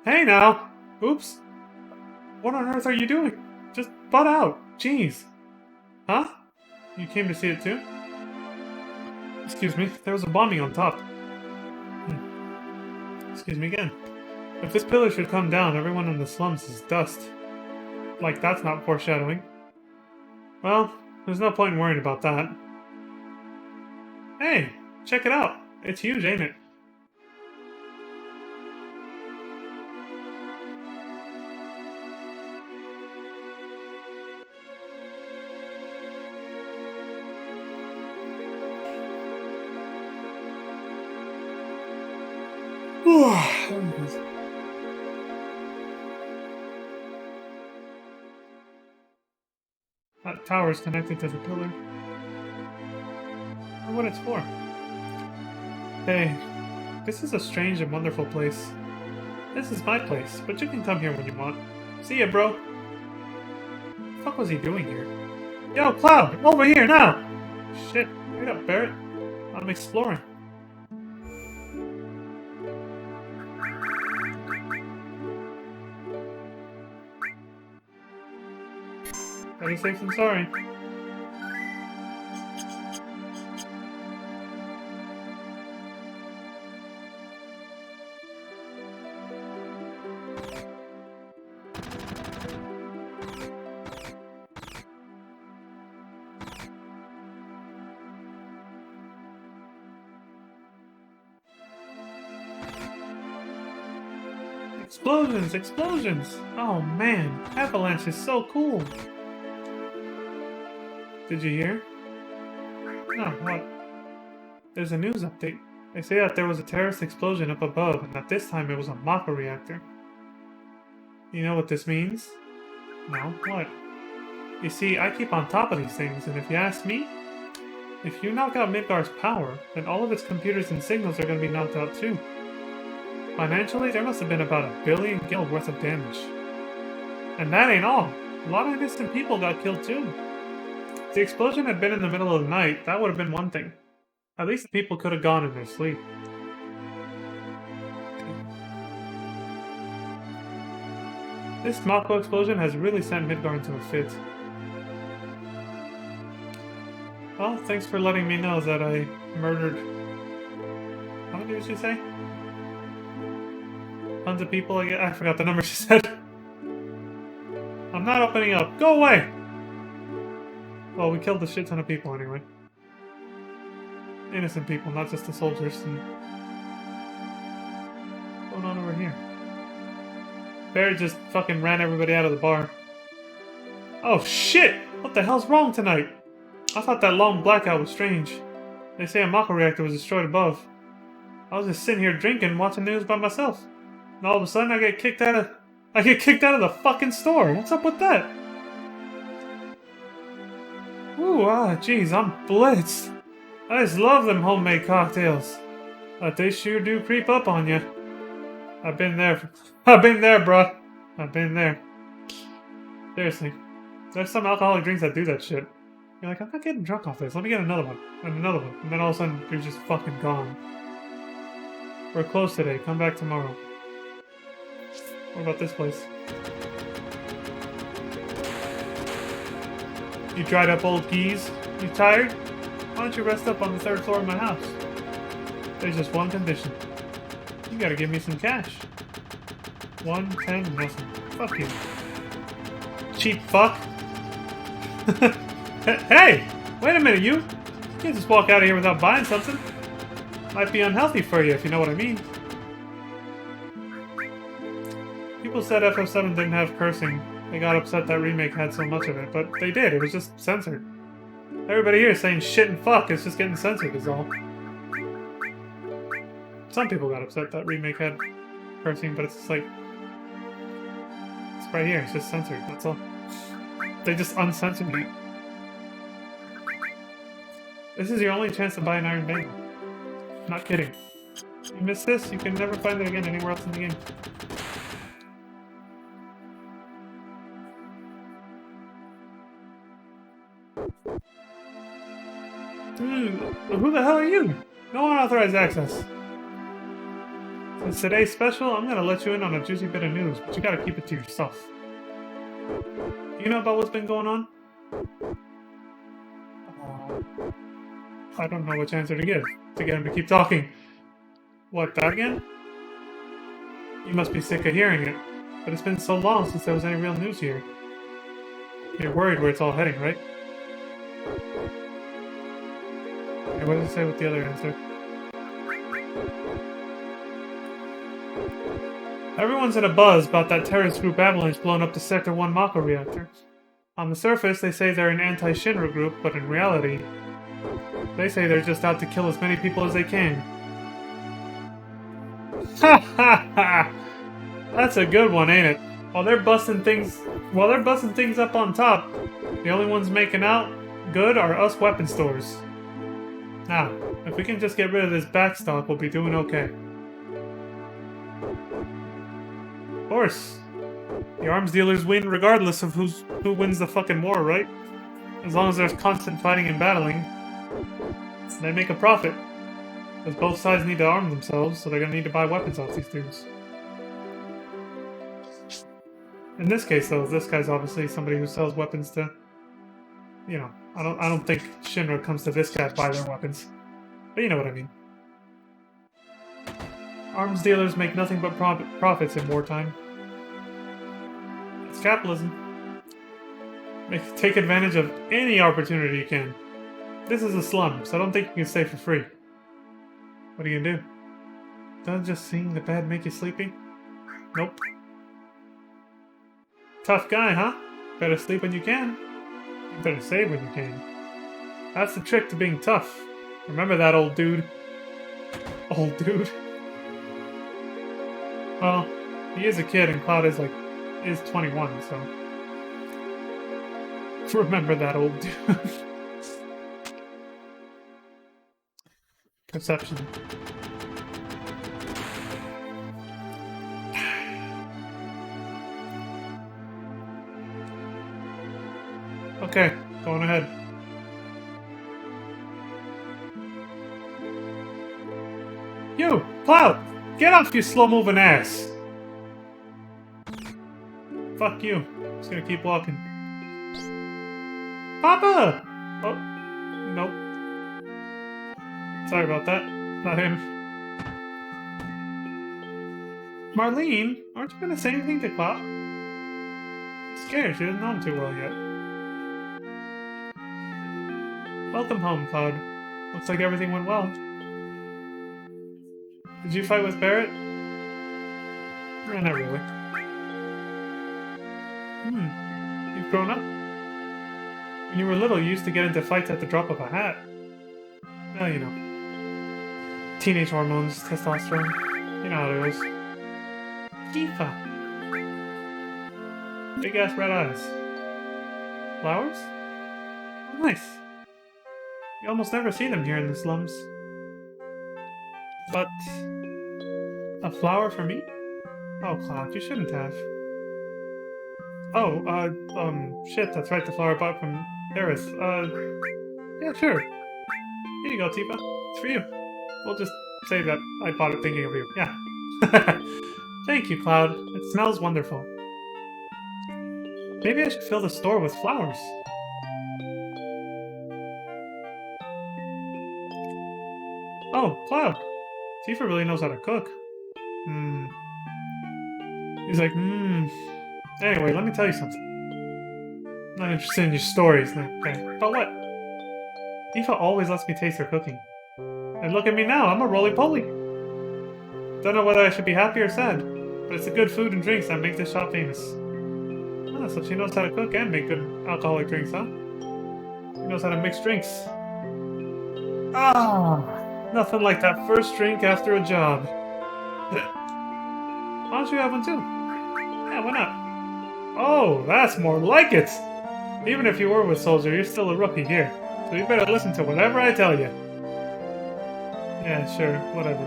Hey now! Oops! What on earth are you doing? Just butt out! Jeez! Huh? You came to see it too? Excuse me, there was a bombing on top. Excuse me again. If this pillar should come down, everyone in the slums is dust. Like, that's not foreshadowing. Well, there's no point in worrying about that. Hey, check it out. It's huge, ain't it? That tower is connected to the pillar. I wonder what it's for. Hey, this is a strange and wonderful place. This is my place, but you can come here when you want. See ya, bro. What the fuck was he doing here? Yo, Cloud! Over here now! Shit, wait up, Barret. I'm exploring. Better safe than sorry. Explosions! Explosions! Oh man, Avalanche is so cool! Did you hear? No, what? There's a news update. They say that there was a terrorist explosion up above, and that this time it was a Mako reactor. You know what this means? No, what? You see, I keep on top of these things, and if you ask me, if you knock out Midgar's power, then all of its computers and signals are going to be knocked out too. Financially, there must have been about 1 billion gil worth of damage. And that ain't all. A lot of innocent people got killed too. If the explosion had been in the middle of the night, that would have been one thing. At least the people could have gone in their sleep. This Mako explosion has really sent Midgar into a fit. Well, thanks for letting me know that I murdered... How many did she say? Tons of people, I forgot the number she said. I'm not opening up. Go away! Well, we killed a shit ton of people anyway. Innocent people, not just the soldiers. And... what's going on over here? Barry just fucking ran everybody out of the bar. Oh shit! What the hell's wrong tonight? I thought that long blackout was strange. They say a Mako reactor was destroyed above. I was just sitting here drinking, watching news by myself. And all of a sudden I get kicked out of the fucking store. What's up with that? Ooh, jeez, I'm blitzed. I just love them homemade cocktails. But they sure do creep up on you. I've been there, bruh. I've been there. Seriously. There's some alcoholic drinks that do that shit. You're like, I'm not getting drunk off this. Let me get another one. And another one. And then all of a sudden, you're just fucking gone. We're closed today. Come back tomorrow. What about this place? You dried up old geese? You tired? Why don't you rest up on the 3rd floor of my house? There's just one condition. You gotta give me some cash. 110 nothing. Fuck you. Cheap fuck. Hey! Wait a minute, you can't just walk out of here without buying something. Might be unhealthy for you, if you know what I mean. People said FF7 didn't have cursing. They got upset that remake had so much of it, but they did. It was just censored. Everybody here is saying shit and fuck. It's just getting censored is all. Some people got upset that remake had cursing, but it's just like... It's right here. It's just censored. That's all. They just uncensored it. This is your only chance to buy an Iron Bangle. Not kidding. You miss this, you can never find it again anywhere else in the game. Who the hell are you? No unauthorized access. Since today's special, I'm gonna let you in on a juicy bit of news, but you gotta keep it to yourself. Do you know about what's been going on? I don't know which answer to give to get him to keep talking. What, that again? You must be sick of hearing it, but it's been so long since there was any real news here. You're worried where it's all heading, right? Okay, what does it say with the other answer? Everyone's in a buzz about that terrorist group Avalanche blowing up the Sector 1 Mako reactor. On the surface, they say they're an anti-Shinra group, but in reality, they say they're just out to kill as many people as they can. Ha ha ha! That's a good one, ain't it? While they're busting things up on top, the only ones making out good are us weapon stores. Now, if we can just get rid of this backstock, we'll be doing okay. Of course. The arms dealers win regardless of who wins the fucking war, right? As long as there's constant fighting and battling, they make a profit. Because both sides need to arm themselves, so they're gonna need to buy weapons off these dudes. In this case, though, this guy's obviously somebody who sells weapons to... You know, I don't think Shinra comes to this guy to buy their weapons. But you know what I mean. Arms dealers make nothing but profits in wartime. It's capitalism. Take advantage of any opportunity you can. This is a slum, so I don't think you can stay for free. What are you gonna do? Doesn't just seeing the bed make you sleepy? Nope. Tough guy, huh? Better sleep when you can. You better save when you can. That's the trick to being tough. Remember that, old dude. Old dude. Well, he is a kid and Cloud is 21, so... Remember that, old dude. Perception. Okay, going ahead. You, Cloud! Get off, you slow-moving ass! Fuck you. Just gonna keep walking. Papa! Oh, nope. Sorry about that. Not him. Marlene, aren't you gonna say anything to Cloud? She's scared. She doesn't know him too well yet. Welcome home, Cloud. Looks like everything went well. Did you fight with Barrett? Not really. You've grown up. When you were little, you used to get into fights at the drop of a hat. Well, you know. Teenage hormones, testosterone. You know how it is. Tifa. Big ass red eyes. Flowers? Oh, nice. You almost never see them here in the slums. But... a flower for me? Oh, Cloud, you shouldn't have. Oh, shit, that's right, the flower I bought from Paris. Yeah, sure. Here you go, Tifa. It's for you. We'll just say that I bought it thinking of you. Yeah. Thank you, Cloud. It smells wonderful. Maybe I should fill the store with flowers. Oh, Cloud. Tifa really knows how to cook. Hmm. He's like, Anyway, let me tell you something. I'm not interested in your stories. Okay. But what? Tifa always lets me taste her cooking. And look at me now, I'm a roly-poly. Don't know whether I should be happy or sad, but it's the good food and drinks that make this shop famous. Ah, so she knows how to cook and make good alcoholic drinks, huh? She knows how to mix drinks. Ah, nothing like that first drink after a job. Why don't you have one too? Yeah, why not? Oh, that's more like it! Even if you were with Soldier, you're still a rookie here, so you better listen to whatever I tell you. Yeah, sure, whatever.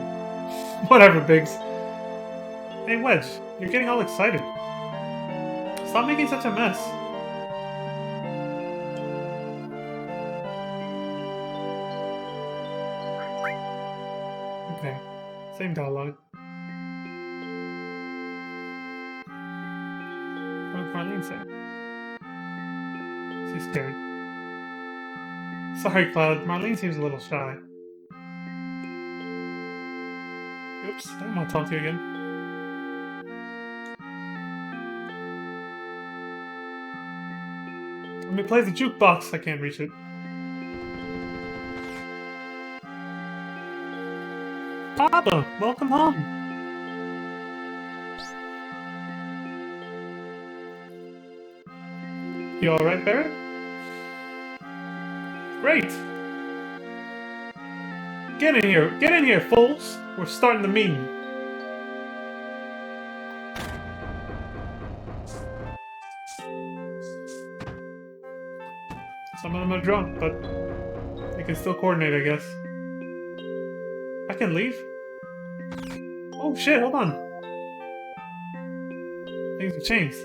Whatever, Biggs. Hey, Wedge, you're getting all excited. Stop making such a mess. Okay, same dialogue. What did Marlene say? She's scared. Sorry, Cloud. Marlene seems a little shy. Oops, I don't want to talk to you again. Let me play the jukebox. I can't reach it. Papa, welcome home. You alright, Barrett? Great! Get in here, fools! We're starting the meeting. Some of them are drunk, but they can still coordinate, I guess. I can leave? Oh shit, hold on. Things have changed.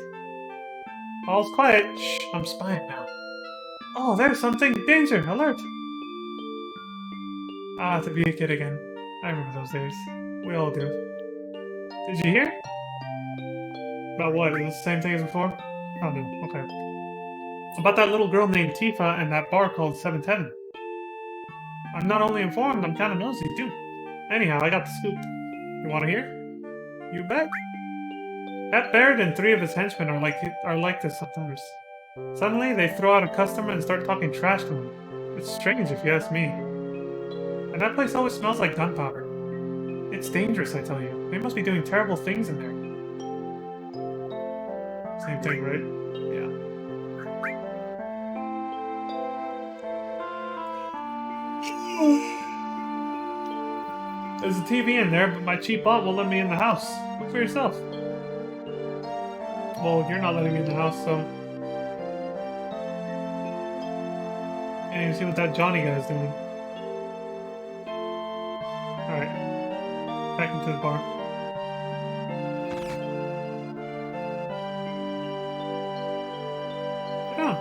All's quiet. Shh, I'm spying now. Oh, there's something! Danger! Alert! Ah, to be a kid again. I remember those days. We all do. Did you hear? About what? Is it the same thing as before? Oh no, okay. About that little girl named Tifa and that bar called Seventh Heaven. I'm not only informed, I'm kinda nosy too. Anyhow, I got the scoop. You wanna hear? You bet. That Baird and 3 of his henchmen are like this sometimes. Suddenly, they throw out a customer and start talking trash to him. It's strange if you ask me. And that place always smells like gunpowder. It's dangerous, I tell you. They must be doing terrible things in there. Same thing, right? Yeah. There's a TV in there, but my cheap aunt won't let me in the house. Look for yourself. Well, you're not letting me in the house, so... Can't even see what that Johnny guy's doing. Alright. Back into the bar. Sit down.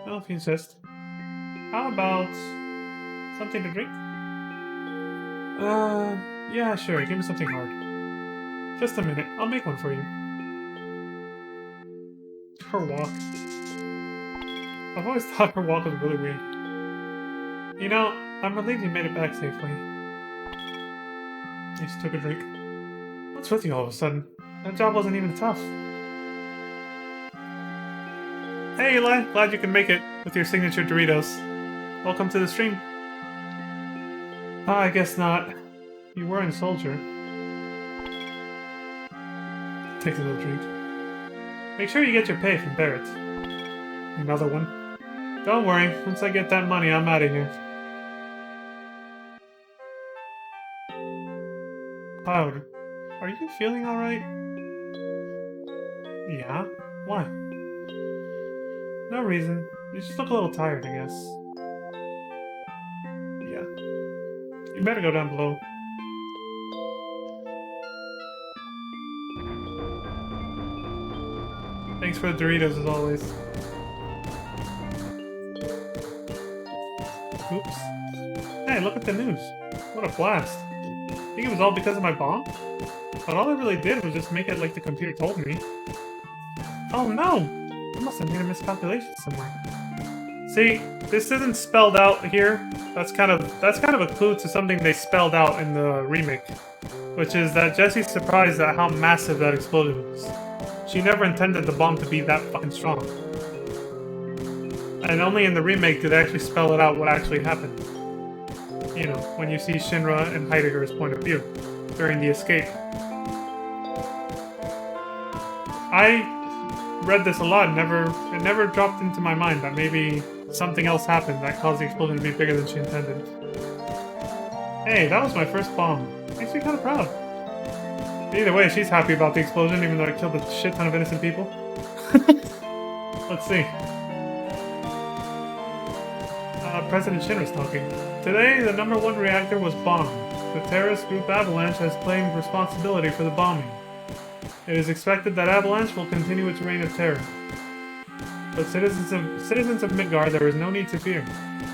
Well, if you insist. How about... something to drink? Yeah, sure. Give me something hard. Just a minute. I'll make one for you. Her walk. I've always thought her walk was really weird. You know, I'm relieved you made it back safely. I just took a drink. What's with you all of a sudden? That job wasn't even tough. Hey Eli, glad you can make it with your signature Doritos. Welcome to the stream. I guess not. You were in Soldier. Take a little drink. Make sure you get your pay from Barrett. Another one. Don't worry, once I get that money, I'm out of here. Cloud, are you feeling alright? Yeah? Why? No reason. You just look a little tired, I guess. Yeah. You better go down below. Thanks for the Doritos as always. Oops. Hey, look at the news. What a blast. I think it was all because of my bomb? But all I really did was just make it like the computer told me. Oh no! I must have made a miscalculation somewhere. See, this isn't spelled out here. That's kind of a clue to something they spelled out in the remake. Which is that Jessie's surprised at how massive that explosion was. She never intended the bomb to be that fucking strong. And only in the remake did they actually spell it out what actually happened. You know, when you see Shinra and Heidegger's point of view during the escape. I read this a lot and it never dropped into my mind that maybe something else happened that caused the explosion to be bigger than she intended. Hey, that was my first bomb. Makes me kind of proud. Either way, she's happy about the explosion, even though it killed a shit ton of innocent people. Let's see. President Shinra's talking. Today, the #1 reactor was bombed. The terrorist group Avalanche has claimed responsibility for the bombing. It is expected that Avalanche will continue its reign of terror. But citizens of Midgard, there is no need to fear.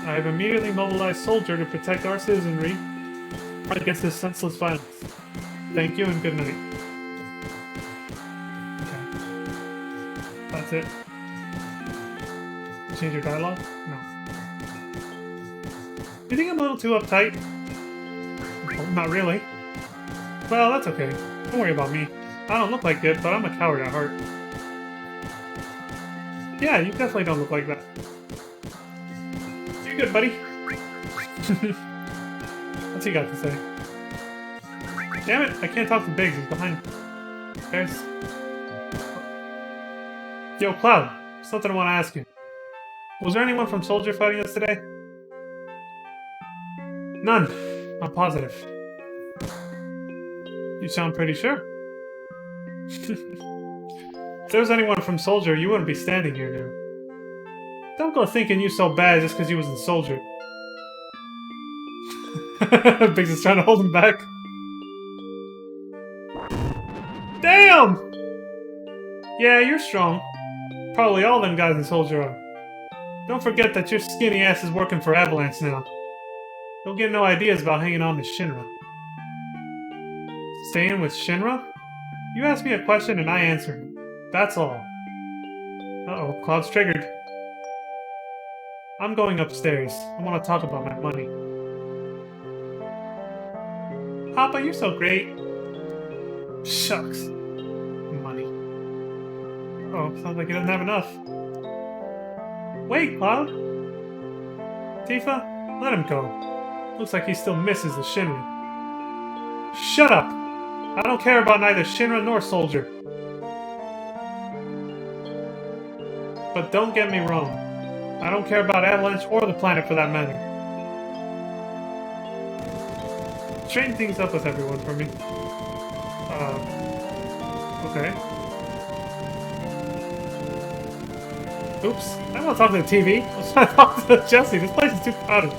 I have immediately mobilized Soldier to protect our citizenry against this senseless violence. Thank you and good night. Okay. That's it. Change your dialogue? No. You think I'm a little too uptight? Well, not really. Well, that's okay. Don't worry about me. I don't look like it, but I'm a coward at heart. Yeah, you definitely don't look like that. You're good, buddy. What's he got to say? Damn it, I can't talk to Biggs, he's behind. There's... Yo, Cloud, something I want to ask you. Was there anyone from Soldier fighting us today? None. I'm positive. You sound pretty sure. If there was anyone from Soldier, you wouldn't be standing here now. Don't go thinking you so bad just because you was in Soldier. Biggs is trying to hold him back. Damn! Yeah, you're strong. Probably all them guys in Soldier are. Don't forget that your skinny ass is working for Avalanche now. Don't get no ideas about hanging on to Shinra. Staying with Shinra? You asked me a question and I answered. That's all. Uh-oh, Cloud's triggered. I'm going upstairs. I want to talk about my money. Papa, you're so great. Shucks. Money. Oh, sounds like he doesn't have enough. Wait, Cloud. Tifa, let him go. Looks like he still misses the Shinra. Shut up! I don't care about neither Shinra nor Soldier. But don't get me wrong. I don't care about Avalanche or the planet for that matter. Straighten things up with everyone for me. Okay. Oops. I want to talk to the TV. I was trying to talk to Jessie. This place is too crowded.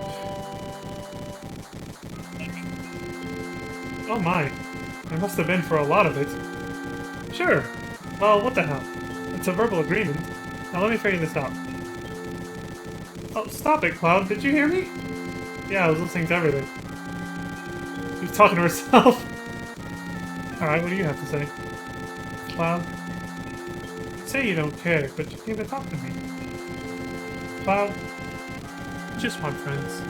Oh my. There must have been for a lot of it. Sure. Well, what the hell? It's a verbal agreement. Now let me figure this out. Oh, stop it, Cloud. Did you hear me? Yeah, I was listening to everything. She was talking to herself. Alright, what do you have to say? Cloud? You say you don't care, but you came to talk to me. Cloud? You just want friends.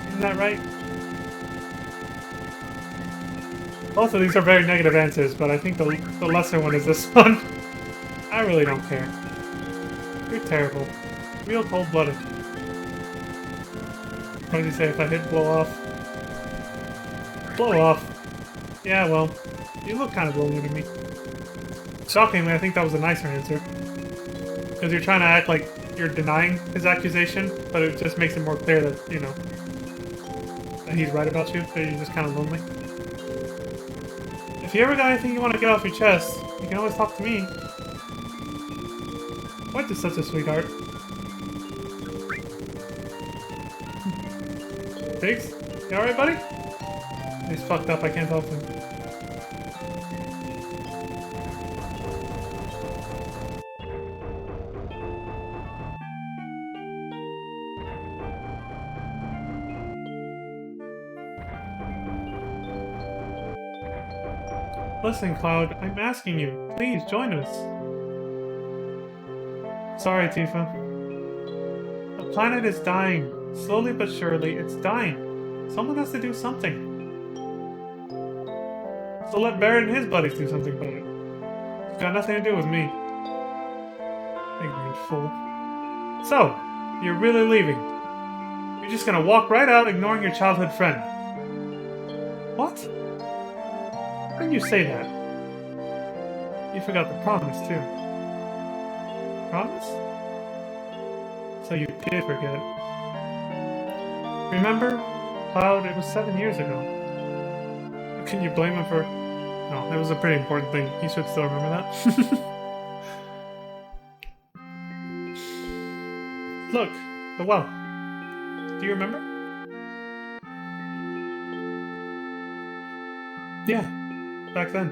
Isn't that right? Both of these are very negative answers, but I think the lesser one is this one. I really don't care. You're terrible. Real cold-blooded. What did he say if I hit blow off? Blow off. Yeah, well, you look kind of lonely to me. Shockingly, I think that was a nicer answer. Because you're trying to act like you're denying his accusation, but it just makes it more clear that, you know, that he's right about you, that you're just kind of lonely. If you ever got anything you want to get off your chest, you can always talk to me. What is such a sweetheart? Biggs? You alright, buddy? He's fucked up, I can't talk to him. Listen, Cloud, I'm asking you. Please, join us. Sorry, Tifa. The planet is dying. Slowly but surely, it's dying. Someone has to do something. So let Barrett and his buddies do something about it. It's got nothing to do with me. Ignorant fool. So, you're really leaving. You're just gonna walk right out ignoring your childhood friend. What? How can you say that? You forgot the promise, too. Promise? So you did forget. Remember? Cloud, it was 7 years ago. Can you blame him for... No, it was a pretty important thing. He should still remember that. Look, the well. Do you remember? Yeah, back then.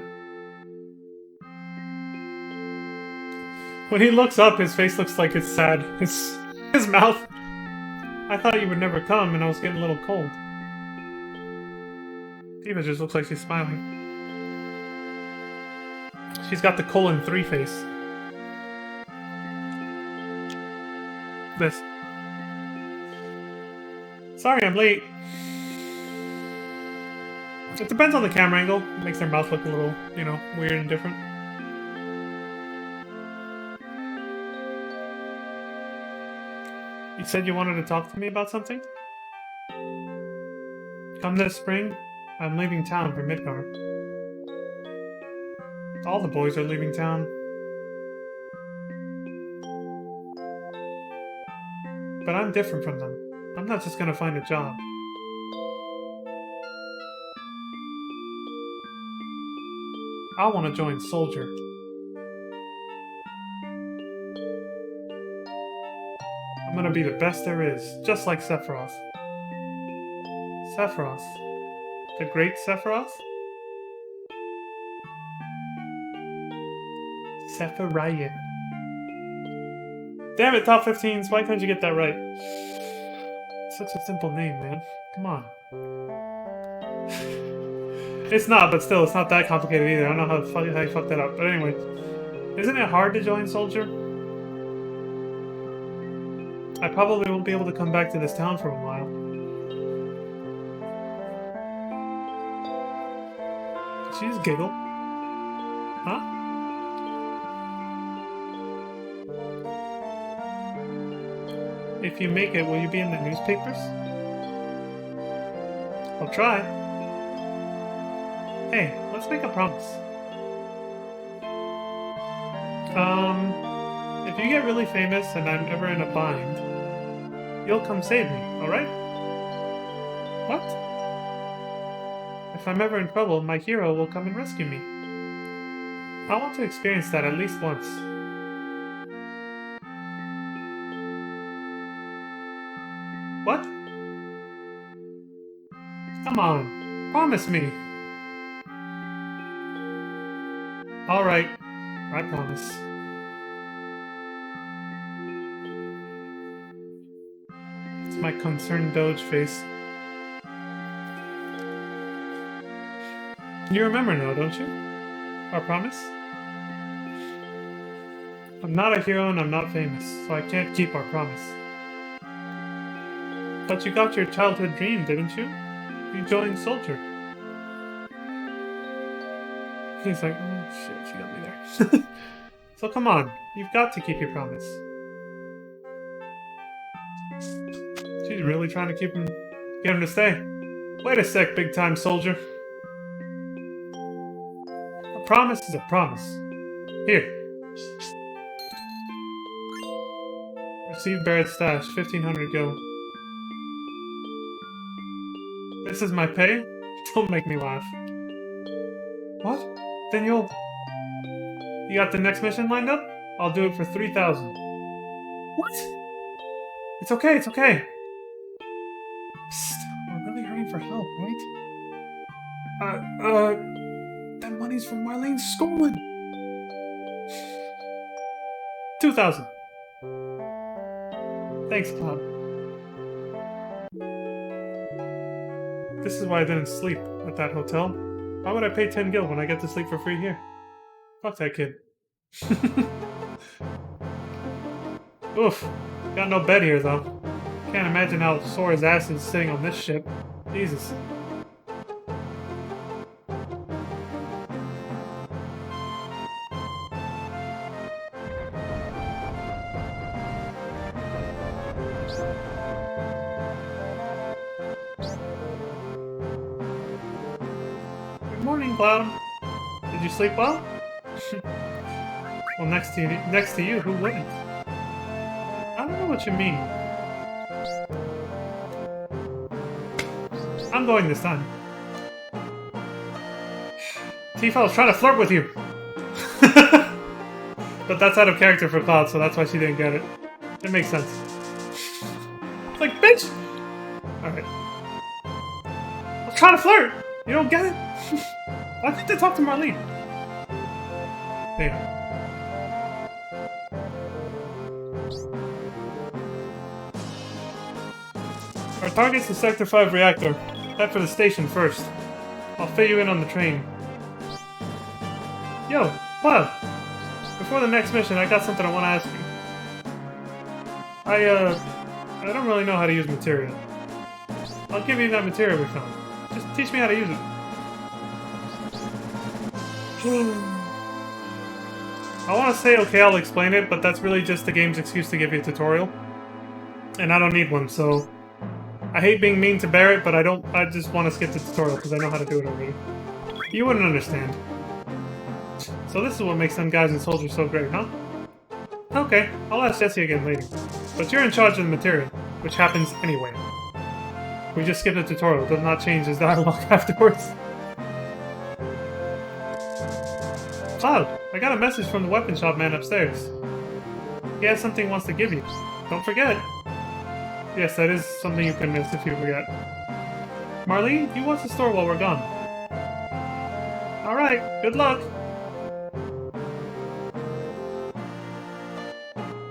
When he looks up, his face looks like it's sad. His mouth... I thought you would never come, and I was getting a little cold. Tifa just looks like she's smiling. She's got the colon 3 face. This. Sorry I'm late. It depends on the camera angle. It makes their mouth look a little, you know, weird and different. You said you wanted to talk to me about something? Come this spring, I'm leaving town for Midgar. All the boys are leaving town. But I'm different from them. I'm not just gonna find a job. I want to join Soldier. I'm gonna be the best there is, just like Sephiroth. Sephiroth? The great Sephiroth? Sephiroth. Damn it, top 15s, why couldn't you get that right? Such a simple name, man. Come on. It's not, but still, it's not that complicated either. I don't know how you fucked that up. But anyway, isn't it hard to join Soldier? I probably won't be able to come back to this town for a while. Did she just giggle? Huh? If you make it, will you be in the newspapers? I'll try. Hey, let's make a promise. If you get really famous and I'm ever in a bind, you'll come save me, alright? What? If I'm ever in trouble, my hero will come and rescue me. I want to experience that at least once. What? Come on, promise me. Alright, I promise. It's my concerned Doge face. You remember now, don't you? Our promise? I'm not a hero and I'm not famous, so I can't keep our promise. But you got your childhood dream, didn't you? You joined Soldier. He's like, oh shit, she got me there. So come on, you've got to keep your promise. She's really trying to get him to stay. Wait a sec, big time soldier. A promise is a promise. Here. Receive Barrett's stash, 1500 go. This is my pay? Don't make me laugh. What? Then you got the next mission lined up? I'll do it for 3,000. What? It's okay, it's okay. Psst, we're really hurrying for help, right? That money's from Marlene's stolen. 2,000. Thanks, Cloud. This is why I didn't sleep at that hotel. Why would I pay 10 gil when I get to sleep for free here? Fuck that kid. Oof. Got no bed here, though. Can't imagine how sore his ass is sitting on this ship. Jesus. Good morning, Cloud. Did you sleep well? Well, next to you, who wouldn't? I don't know what you mean. I'm going this time. Tifa was trying to flirt with you. But that's out of character for Cloud, so that's why she didn't get it. It makes sense. It's like, bitch! Alright. I was trying to flirt! You don't get it? I think they talked to Marlene. Damn. Our target's the Sector 5 reactor. Head for the station first. I'll fit you in on the train. Yo, Cloud! Before the next mission, I got something I want to ask you. I don't really know how to use materia. I'll give you that materia we found. Just teach me how to use it. I want to say, okay, I'll explain it, but that's really just the game's excuse to give you a tutorial. And I don't need one, so... I hate being mean to Barrett, but I just want to skip the tutorial because I know how to do it already. You wouldn't understand. So this is what makes them guys and soldiers so great, huh? Okay, I'll ask Jesse again later. But you're in charge of the material, which happens anyway. We just skipped the tutorial, it does not change his dialogue afterwards. Cloud, I got a message from the weapon shop man upstairs. He has something he wants to give you. Don't forget. Yes, that is something you can miss if you forget. Marlene, you watch the store while we're gone. Alright, good luck.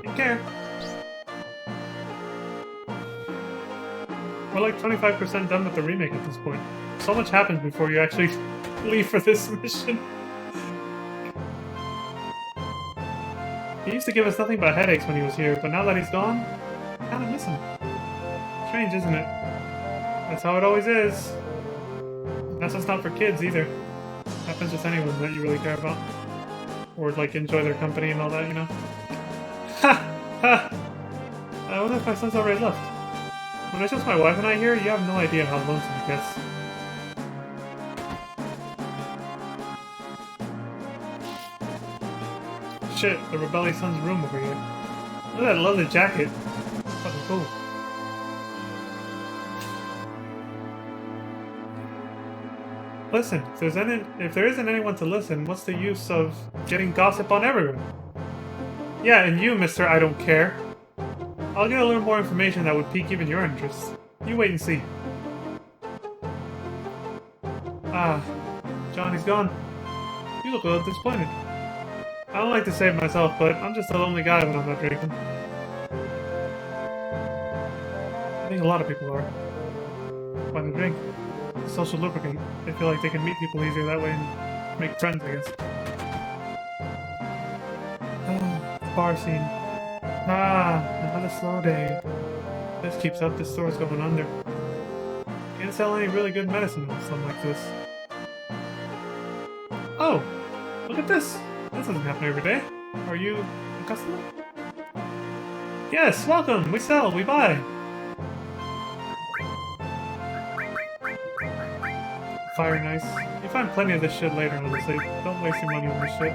Take care. We're like 25% done with the remake at this point. So much happens before you actually leave for this mission. He used to give us nothing but headaches when he was here, but now that he's gone, I kinda miss him. Strange, isn't it? That's how it always is. That's just not for kids either. Happens with anyone that you really care about. Or like enjoy their company and all that, you know? Ha! Ha! I wonder if my son's already left. When it's just my wife and I here, you have no idea how lonesome it gets. Shit, the rebellious son's room over here. Look at that lovely jacket. Fucking cool. Listen, if there isn't anyone to listen, what's the use of getting gossip on everyone? Yeah, and you, Mr. I Don't Care. I'll get a little more information that would pique even your interest. You wait and see. Ah, Johnny's gone. You look a little disappointed. I don't like to save myself, but I'm just a lonely guy when I'm not drinking. I think a lot of people are. Why they drink? Social lubricant. They feel like they can meet people easier that way and make friends, I guess. Bar scene. Ah, another slow day. If this keeps up, this store's going under. Can't sell any really good medicine in something like this. Oh! Look at this! This doesn't happen every day. Are you a customer? Yes, welcome! We sell, we buy! Fire nice. You find plenty of this shit later, honestly. Don't waste your money on this shit.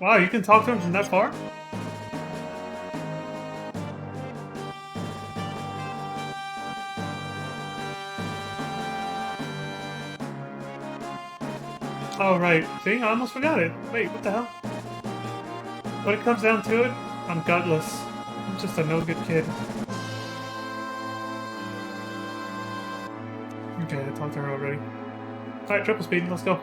Wow, you can talk to him from that far? Oh, right. See? I almost forgot it. Wait, what the hell? When it comes down to it, I'm gutless. I'm just a no-good kid. Okay, I talked to her already. Alright, triple speed, let's go.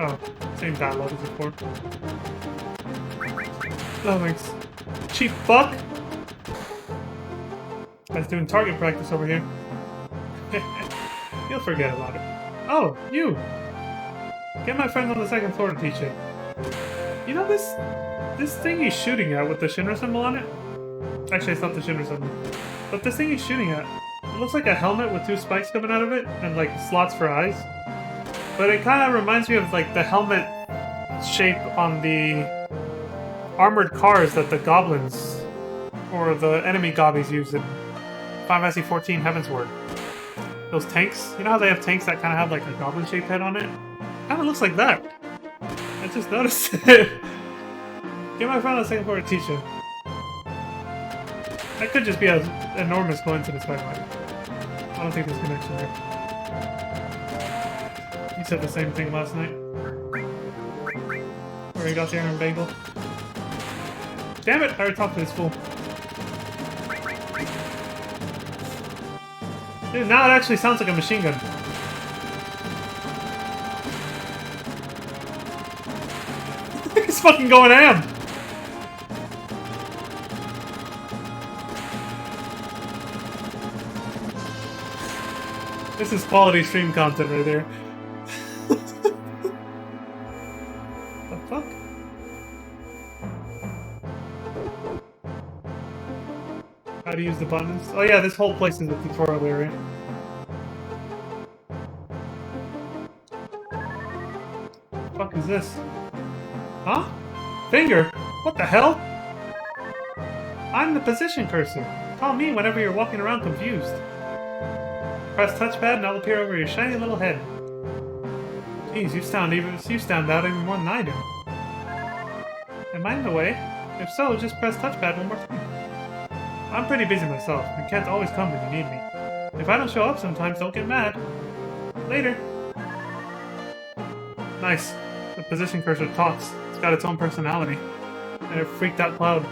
Oh, same dialogue as before. Oh, thanks. Cheap fuck! I was doing target practice over here. You'll forget about it. Oh, you! Get my friend on the second floor to teach you. You know this thing he's shooting at with the Shinra symbol on it? Actually, it's not the Shinra symbol. But this thing he's shooting at, it looks like a helmet with two spikes coming out of it, and like slots for eyes. But it kind of reminds me of like the helmet shape on the armored cars that the goblins or the enemy gobbies use in Final Fantasy 14 Heavensward. Those tanks, you know how they have tanks that kind of have like a goblin-shaped head on it? Kind of looks like that. I just noticed it. Get my friend on the second floor to teach you. That could just be an enormous coincidence, by the way. I don't think there's a connection there. You said the same thing last night. Where you got the iron bagel. Damn it! I already talked to this fool. Dude, now it actually sounds like a machine gun. He's fucking going ham! This is quality stream content right there. The fuck? How to use the buttons? Oh yeah, this whole place is a tutorial area. What the fuck is this? Huh? Finger? What the hell? I'm the position cursor. Call me whenever you're walking around confused. Press touchpad and I'll appear over your shiny little head. Jeez, you stand out even more than I do. Am I in the way? If so, just press touchpad one more time. I'm pretty busy myself, and can't always come when you need me. If I don't show up sometimes, don't get mad. Later. Nice. The position cursor talks. It's got its own personality. And it freaked out Cloud.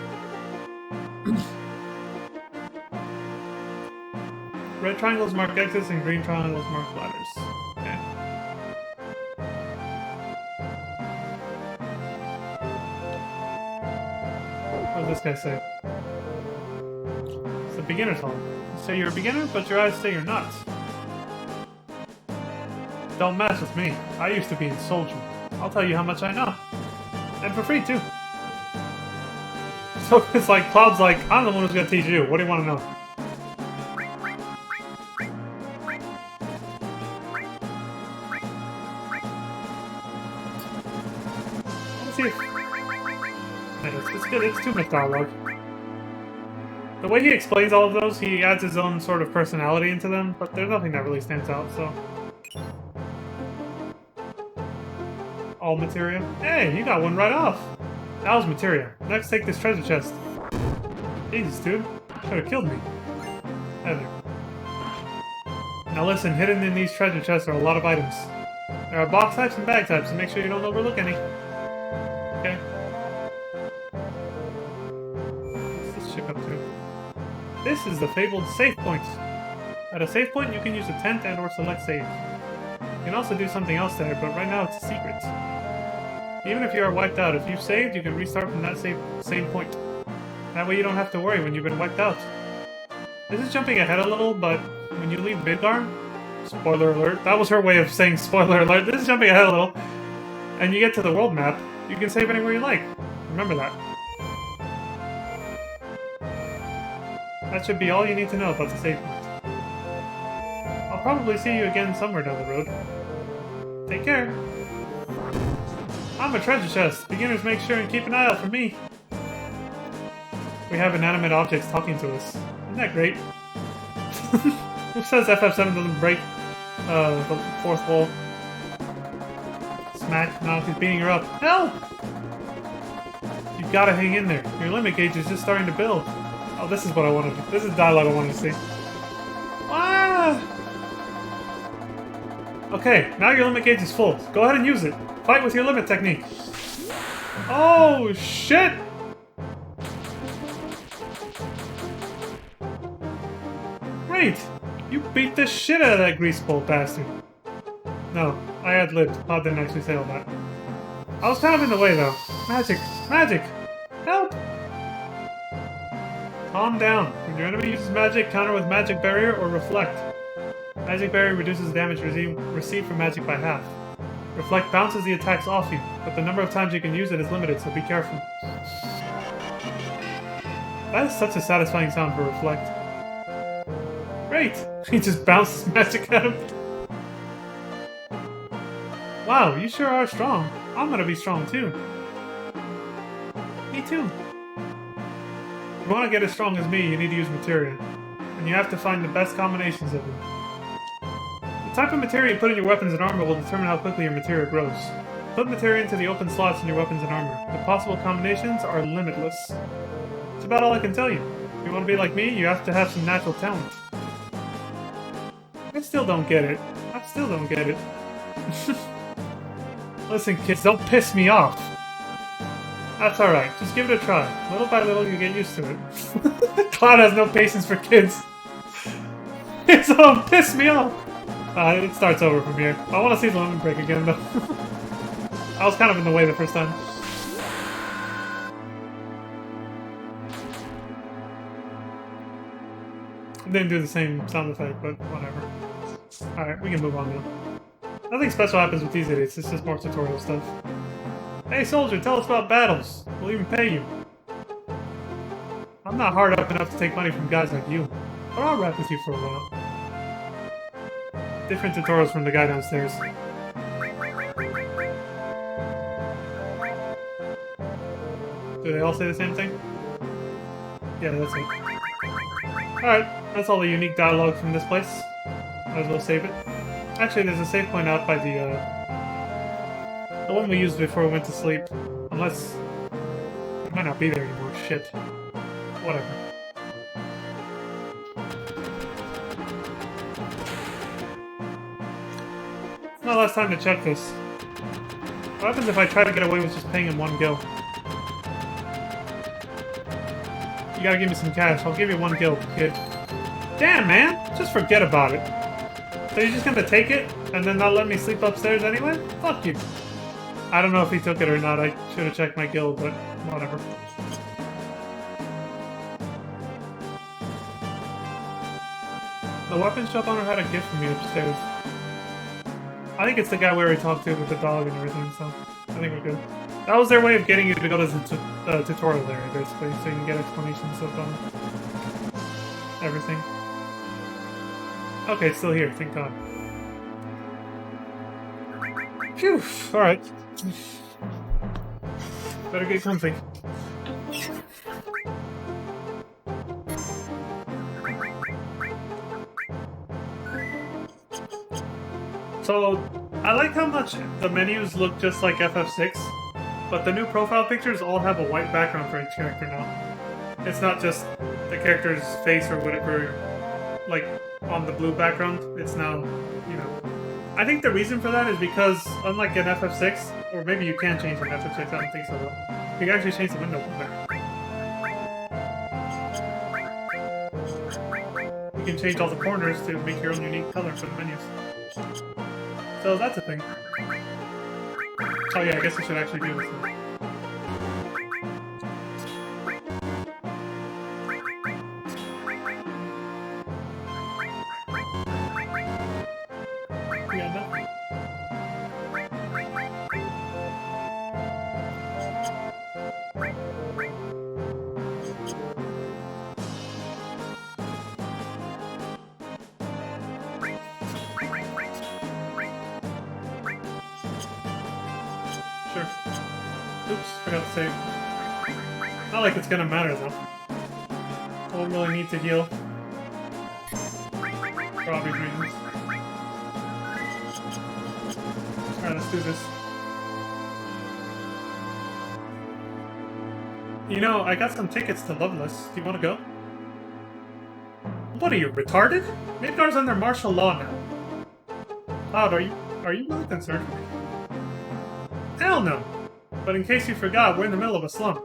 Red triangles mark exits and green triangles mark ladders. Okay. What does this guy say? It's the beginner's hall. You say you're a beginner, but your eyes say you're not. Don't mess with me. I used to be a soldier. I'll tell you how much I know. And for free, too. So it's like, Cloud's like, I'm the one who's gonna teach you. What do you want to know? It's good, it's too much dialogue. The way he explains all of those, he adds his own sort of personality into them, but there's nothing that really stands out, so... All materia? Hey, you got one right off! That was materia. Next, take this treasure chest. Jesus, dude. Should have killed me. There. Now listen, hidden in these treasure chests are a lot of items. There are box types and bag types, so make sure you don't overlook any. Okay. What's this chick up to? This is the fabled save point. At a save point, you can use a tent and or select save. You can also do something else there, but right now it's a secret. Even if you are wiped out, if you've saved, you can restart from that same point. That way you don't have to worry when you've been wiped out. This is jumping ahead a little, but when you leave Midgar, spoiler alert, that was her way of saying spoiler alert, this is jumping ahead a little, and you get to the world map, you can save anywhere you like. Remember that. That should be all you need to know about the save point. I'll probably see you again somewhere down the road. Take care. I'm a treasure chest. Beginners make sure and keep an eye out for me. We have inanimate objects talking to us. Isn't that great? Who says FF7 doesn't break the fourth wall? Smack. No, he's beating her up. Help! You gotta hang in there. Your limit gauge is just starting to build. Oh, this is what I wanted. This is dialogue I wanted to see. Ah! Okay, now your limit gauge is full. Go ahead and use it. Fight with your limit technique. Oh, shit! Great! You beat the shit out of that greaseball bastard. No, I had lived. Pod didn't actually say all that. I was kind of in the way, though. Magic! Magic! Help! Calm down. When your enemy uses magic, counter with magic barrier or reflect. Magic barrier reduces damage received from magic by half. Reflect bounces the attacks off you, but the number of times you can use it is limited, so be careful. That is such a satisfying sound for reflect. Great! He just bounces magic at him. Wow, you sure are strong. I'm gonna be strong too. Me too. If you want to get as strong as me, you need to use materia. And you have to find the best combinations of them. The type of materia you put in your weapons and armor will determine how quickly your materia grows. Put materia into the open slots in your weapons and armor. The possible combinations are limitless. That's about all I can tell you. If you want to be like me, you have to have some natural talent. I still don't get it. I still don't get it. Listen, kids, don't piss me off. That's alright. Just give it a try. Little by little, you get used to it. Cloud has no patience for kids. It's all piss me off. It starts over from here. I want to see the lemon break again, though. I was kind of in the way the first time. I didn't do the same sound effect, but whatever. Alright, we can move on now. Nothing special happens with these idiots, it's just more tutorial stuff. Hey soldier, tell us about battles. We'll even pay you. I'm not hard up enough to take money from guys like you, but I'll rap with you for a while. Different tutorials from the guy downstairs. Do they all say the same thing? Yeah, that's it. Alright, that's all the unique dialogue from this place. Might as well save it. Actually, there's a save point out by the one we used before we went to sleep. Unless... it might not be there anymore. Shit. Whatever. Well, last time to check this. What happens if I try to get away with just paying him one gil? You gotta give me some cash. I'll give you one gil, kid. Damn, man! Just forget about it. So you're just gonna take it, and then not let me sleep upstairs anyway? Fuck you. I don't know if he took it or not. I should have checked my guild, but whatever. The weapon shop owner had a gift for me upstairs. I think it's the guy we already talked to with the dog and everything, so I think we're good. That was their way of getting you to go to the tutorial area, basically, so you can get explanations of everything. Okay, it's still here, thank God. Phew, alright. Better get comfy. So, I like how much the menus look just like FF6, but the new profile pictures all have a white background for each character now. It's not just the character's face or whatever, like, on the blue background. It's now, you know... I think the reason for that is because, unlike in FF6, or maybe you can change in FF6, I don't think so though. You can actually change the window from there. You can change all the corners to make your own unique color for the menus. So that's a thing. Oh yeah, I guess I should actually do this now. Yeah, nothing. Sure. Oops, forgot to save. Not like it's gonna matter though. Won't really need to heal. For obvious reasons. Alright, let's do this. You know, I got some tickets to Loveless. Do you want to go? What are you, retarded? Midgar's under martial law now. Cloud, are you really concerned for me? Hell no! But in case you forgot, we're in the middle of a slump.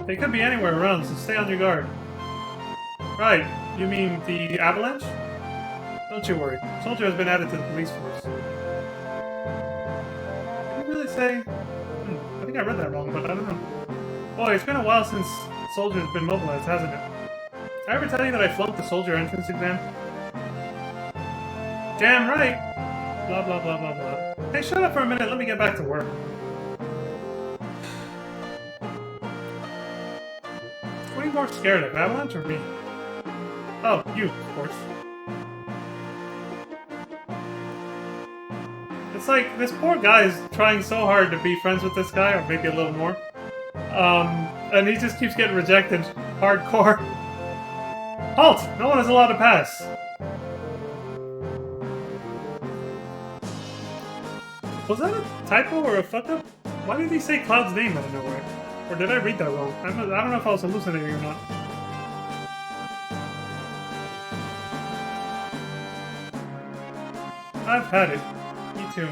They could be anywhere around, so stay on your guard. Right, you mean the avalanche? Don't you worry. Soldier has been added to the police force. Did he really say? I think I read that wrong, but I don't know. Boy, it's been a while since Soldier's been mobilized, hasn't it? Did I ever tell you that I flunked the Soldier entrance exam? Damn right! Blah blah blah blah blah. Hey, shut up for a minute, let me get back to work. What are you more scared of, Avalanche or me? Oh, you, of course. It's like, this poor guy is trying so hard to be friends with this guy, or maybe a little more. And he just keeps getting rejected. Hardcore. Halt! No one is allowed to pass. Was that a typo or a fuck-up? Why did he say Cloud's name out of nowhere? Or did I read that wrong? I don't know if I was hallucinating or not. I've had it. Me too.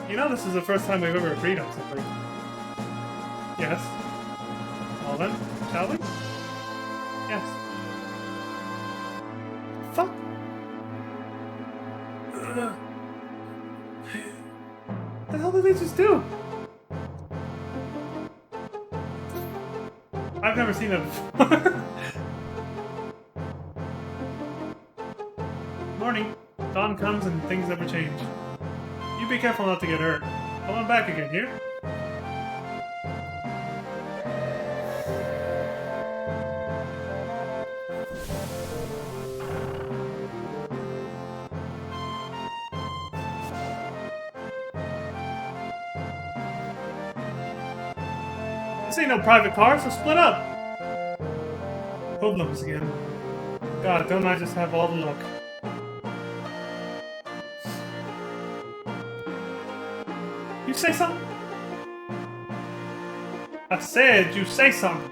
You know this is the first time we've ever agreed on something. Yes. Well then, shall we? Yes. Fuck! What the hell did they just do? I've never seen that before. Morning. Dawn comes and things never change. You be careful not to get hurt. Come on back again, here? This ain't no private car, so split up! Hoodlums again. God, don't I just have all the luck. You say something? I said you say something.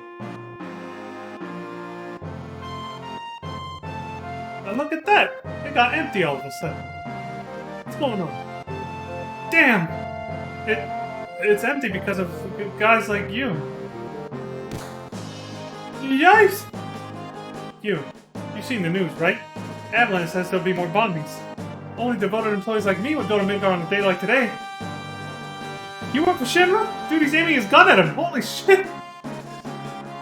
Now look at that! It got empty all of a sudden. What's going on? Damn! It's empty because of guys like you. Yikes! You've seen the news, right? Avalanche says there'll be more bombings. Only devoted employees like me would go to Midgar on a day like today. You work for Shinra? Dude, he's aiming his gun at him. Holy shit!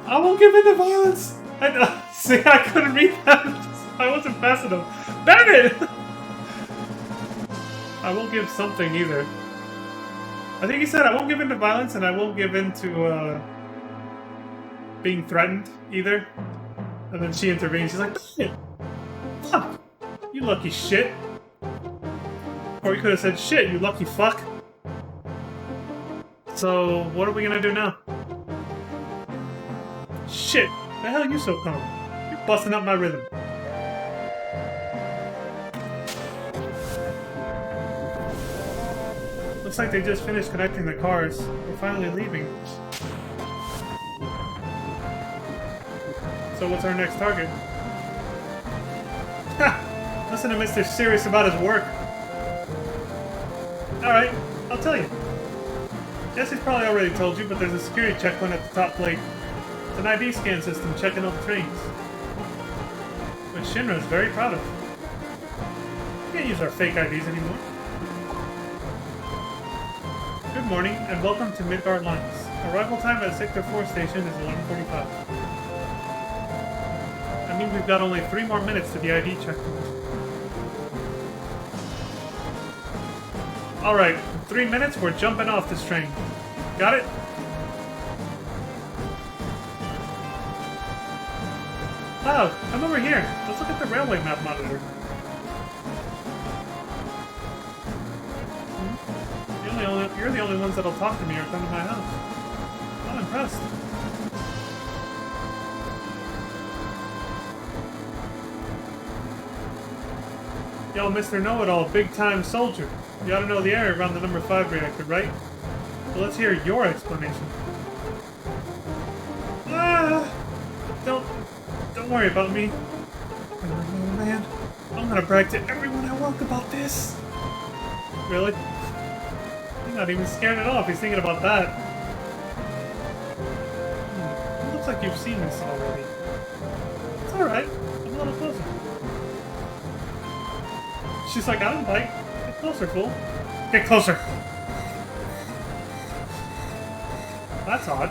I won't give in to violence. See, I couldn't read that. I wasn't fast enough. Damn it! I won't give something either. I think he said I won't give in to violence and I won't give in to being threatened either. And then she intervenes. She's like, shit! Fuck! You lucky shit! Or he could have said, shit, you lucky fuck! So, what are we gonna do now? Shit! The hell are you so calm? You're busting up my rhythm. Looks like they just finished connecting the cars. We're finally leaving. So what's our next target? Ha! Listen to Mr. Serious about his work. Alright, I'll tell you. Jesse's probably already told you, but there's a security checkpoint at the top plate. It's an ID scan system checking all the trains. Which Shinra is very proud of. We can't use our fake IDs anymore. Good morning, and welcome to Midgar Lines. Arrival time at Sector 4 station is 11:45. That means we've got only 3 more minutes to the ID checkpoint. Alright, in 3 minutes we're jumping off this train. Got it? Cloud, come over here. Let's look at the railway map monitor. You're the only ones that'll talk to me or come to my house. I'm impressed. Yo, Mr. Know-It-All, big-time soldier. You ought to know the area around the number 5 reactor, right? Well, let's hear your explanation. Don't worry about me. Oh, man. I'm gonna brag to everyone at work about this. Really? He's not even scared at all if he's thinking about that. It looks like you've seen this already. It's alright. I'm a little closer. She's like, I don't bite. Get closer, fool. Get closer. That's odd.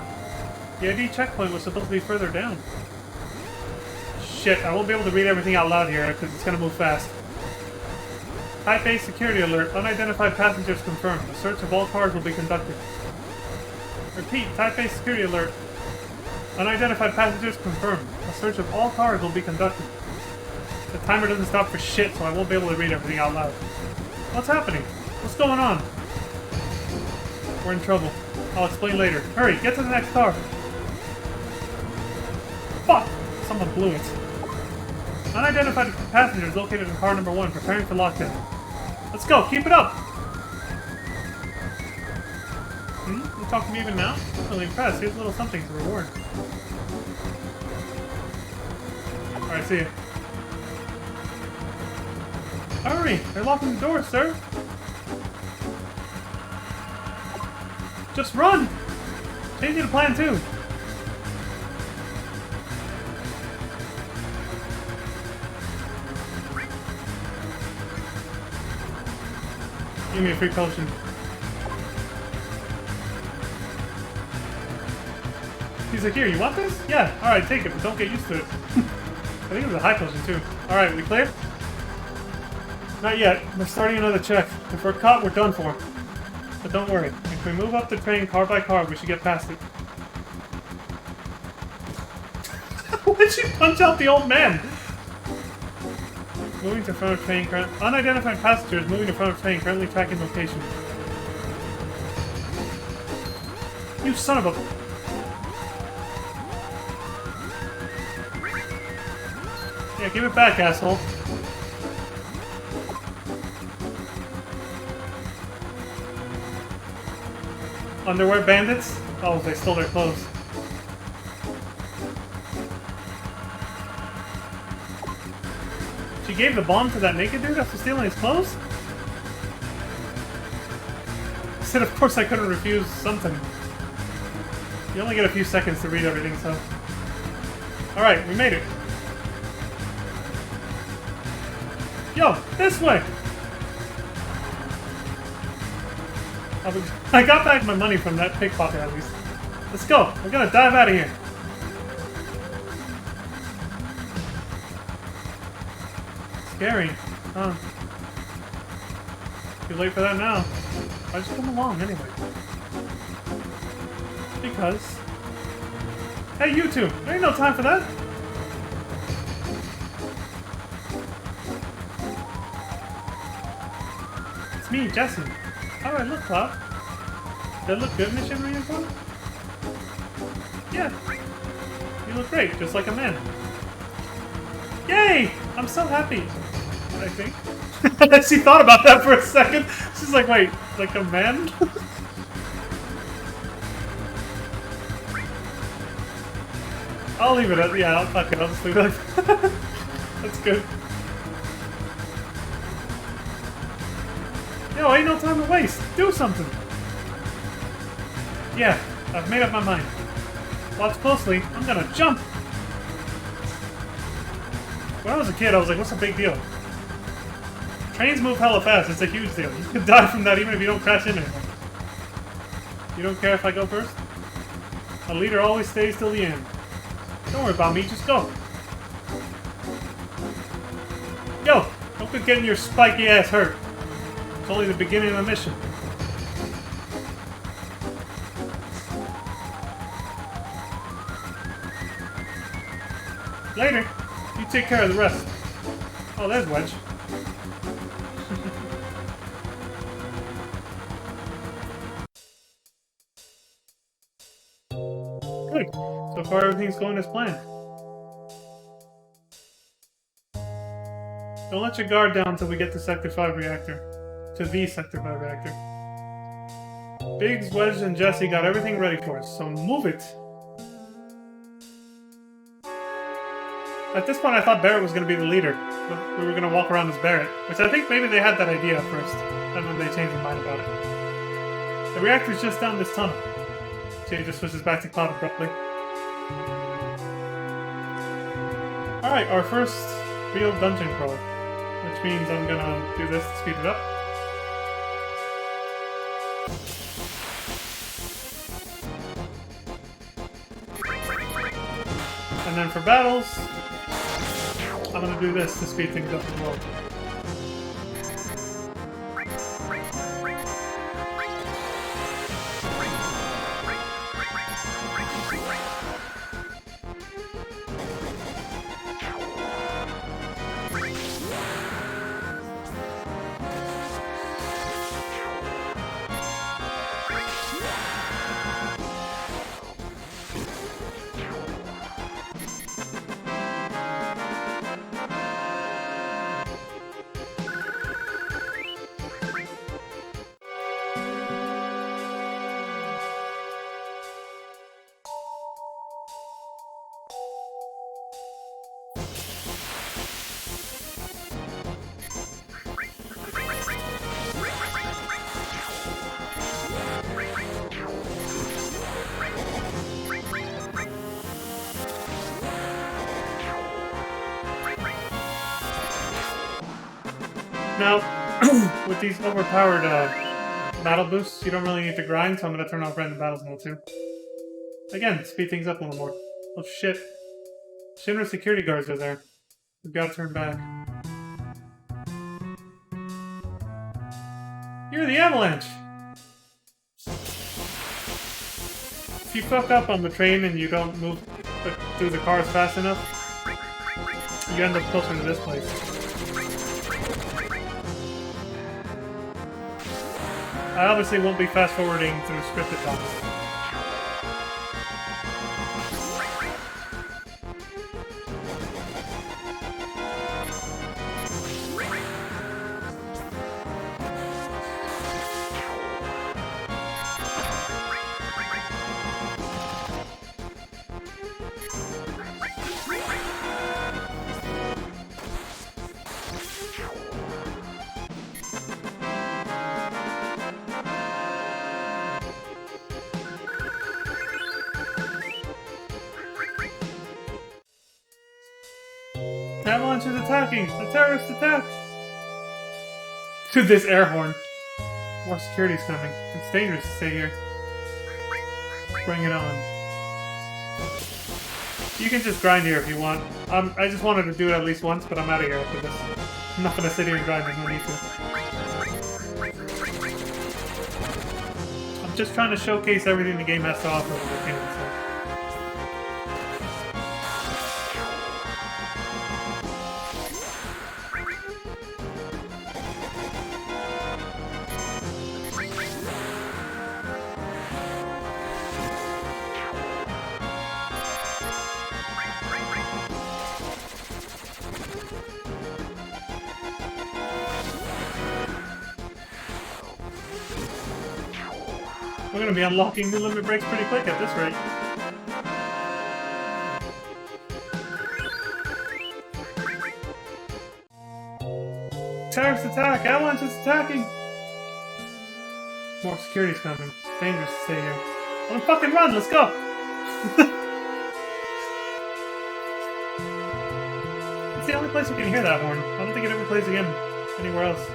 The ID checkpoint was supposed to be further down. Shit, I won't be able to read everything out loud here because it's gonna move fast. Type A security alert. Unidentified passengers confirmed. A search of all cars will be conducted. Repeat. Type A security alert. Unidentified passengers confirmed. A search of all cars will be conducted. The timer doesn't stop for shit, so I won't be able to read everything out loud. What's happening? What's going on? We're in trouble. I'll explain later. Hurry, get to the next car. Fuck! Someone blew it. Unidentified passengers located in car number 1, preparing for lockdown. Let's go, keep it up! You talk to me even now? I'm really impressed. Here's a little something to reward. Alright, see ya. Hurry! They're locking the door, sir! Just run! Changing the plan, too! Give me a free potion. He's like, here, you want this? Yeah, alright, take it, but don't get used to it. I think it was a high potion, too. Alright, we clear? Not yet. We're starting another check. If we're caught, we're done for. But don't worry. If we move up the train car by car, we should get past it. Why'd she punch out the old man? Moving to front of train current. Unidentified passengers moving to front of train currently tracking location. You son of a... Yeah, give it back, asshole. Underwear bandits? Oh, they stole their clothes. She gave the bomb to that naked dude after stealing his clothes? I said, of course I couldn't refuse something. You only get a few seconds to read everything, so... Alright, we made it. Yo, this way! I got back my money from that pickpocket at least. Let's go! We're gonna dive out of here! Scary. Huh. Too late for that now. Why'd you come along anyway? Because... Hey, you two! There ain't no time for that! It's me, Jesse. Alright, look, Cloud. Does that look good in the shimmery uniform? Yeah. You look great, just like a man. Yay! I'm so happy. I think. She thought about that for a second. She's like, wait, like a man? I'll leave it at, yeah, fuck it, I'll just leave it like that. That's good. Yo, ain't no time to waste. Do something. Yeah, I've made up my mind. Watch closely. I'm gonna jump. When I was a kid, I was like, what's the big deal? Trains move hella fast. It's a huge deal. You could die from that even if you don't crash into anything. You don't care if I go first? A leader always stays till the end. Don't worry about me, just go. Yo, don't be getting your spiky ass hurt. It's only the beginning of the mission. Later. You take care of the rest. Oh, there's Wedge. Good. So far, everything's going as planned. Don't let your guard down until we get to Sector 5 reactor. To the Sector 5 reactor. Biggs, Wedge, and Jesse got everything ready for us, so move it! At this point, I thought Barrett was going to be the leader. But we were going to walk around as Barrett, which I think maybe they had that idea at first, and then they changed their mind about it. The reactor's just down this tunnel. Jay just switches back to Cloud abruptly. Alright, our first real dungeon crawl. which means I'm gonna do this to speed it up. And then for battles, I'm gonna do this to speed things up as well. Now, with these overpowered battle boosts, you don't really need to grind, so I'm going to turn off random battles mode too. Again, speed things up a little more. Oh shit. Shinra security guards are there. We've got to turn back. You're the Avalanche! If you fuck up on the train and you don't move through the cars fast enough, you end up closer to this place. I obviously won't be fast-forwarding through scripted talks. Avalanche is attacking! A terrorist attack! To this air horn. More security's coming. It's dangerous to stay here. Bring it on. You can just grind here if you want. I just wanted to do it at least once, but I'm out of here after this. I'm not gonna sit here and grind, there's no need to. I'm just trying to showcase everything the game has to offer with the game, so. We're gonna be unlocking new limit breaks pretty quick at this rate. Terrorist attack! Avalanche is attacking! More security's coming. It's dangerous to stay here. Well, fucking run! Let's go! It's the only place you can hear that horn. I don't think it ever plays again anywhere else.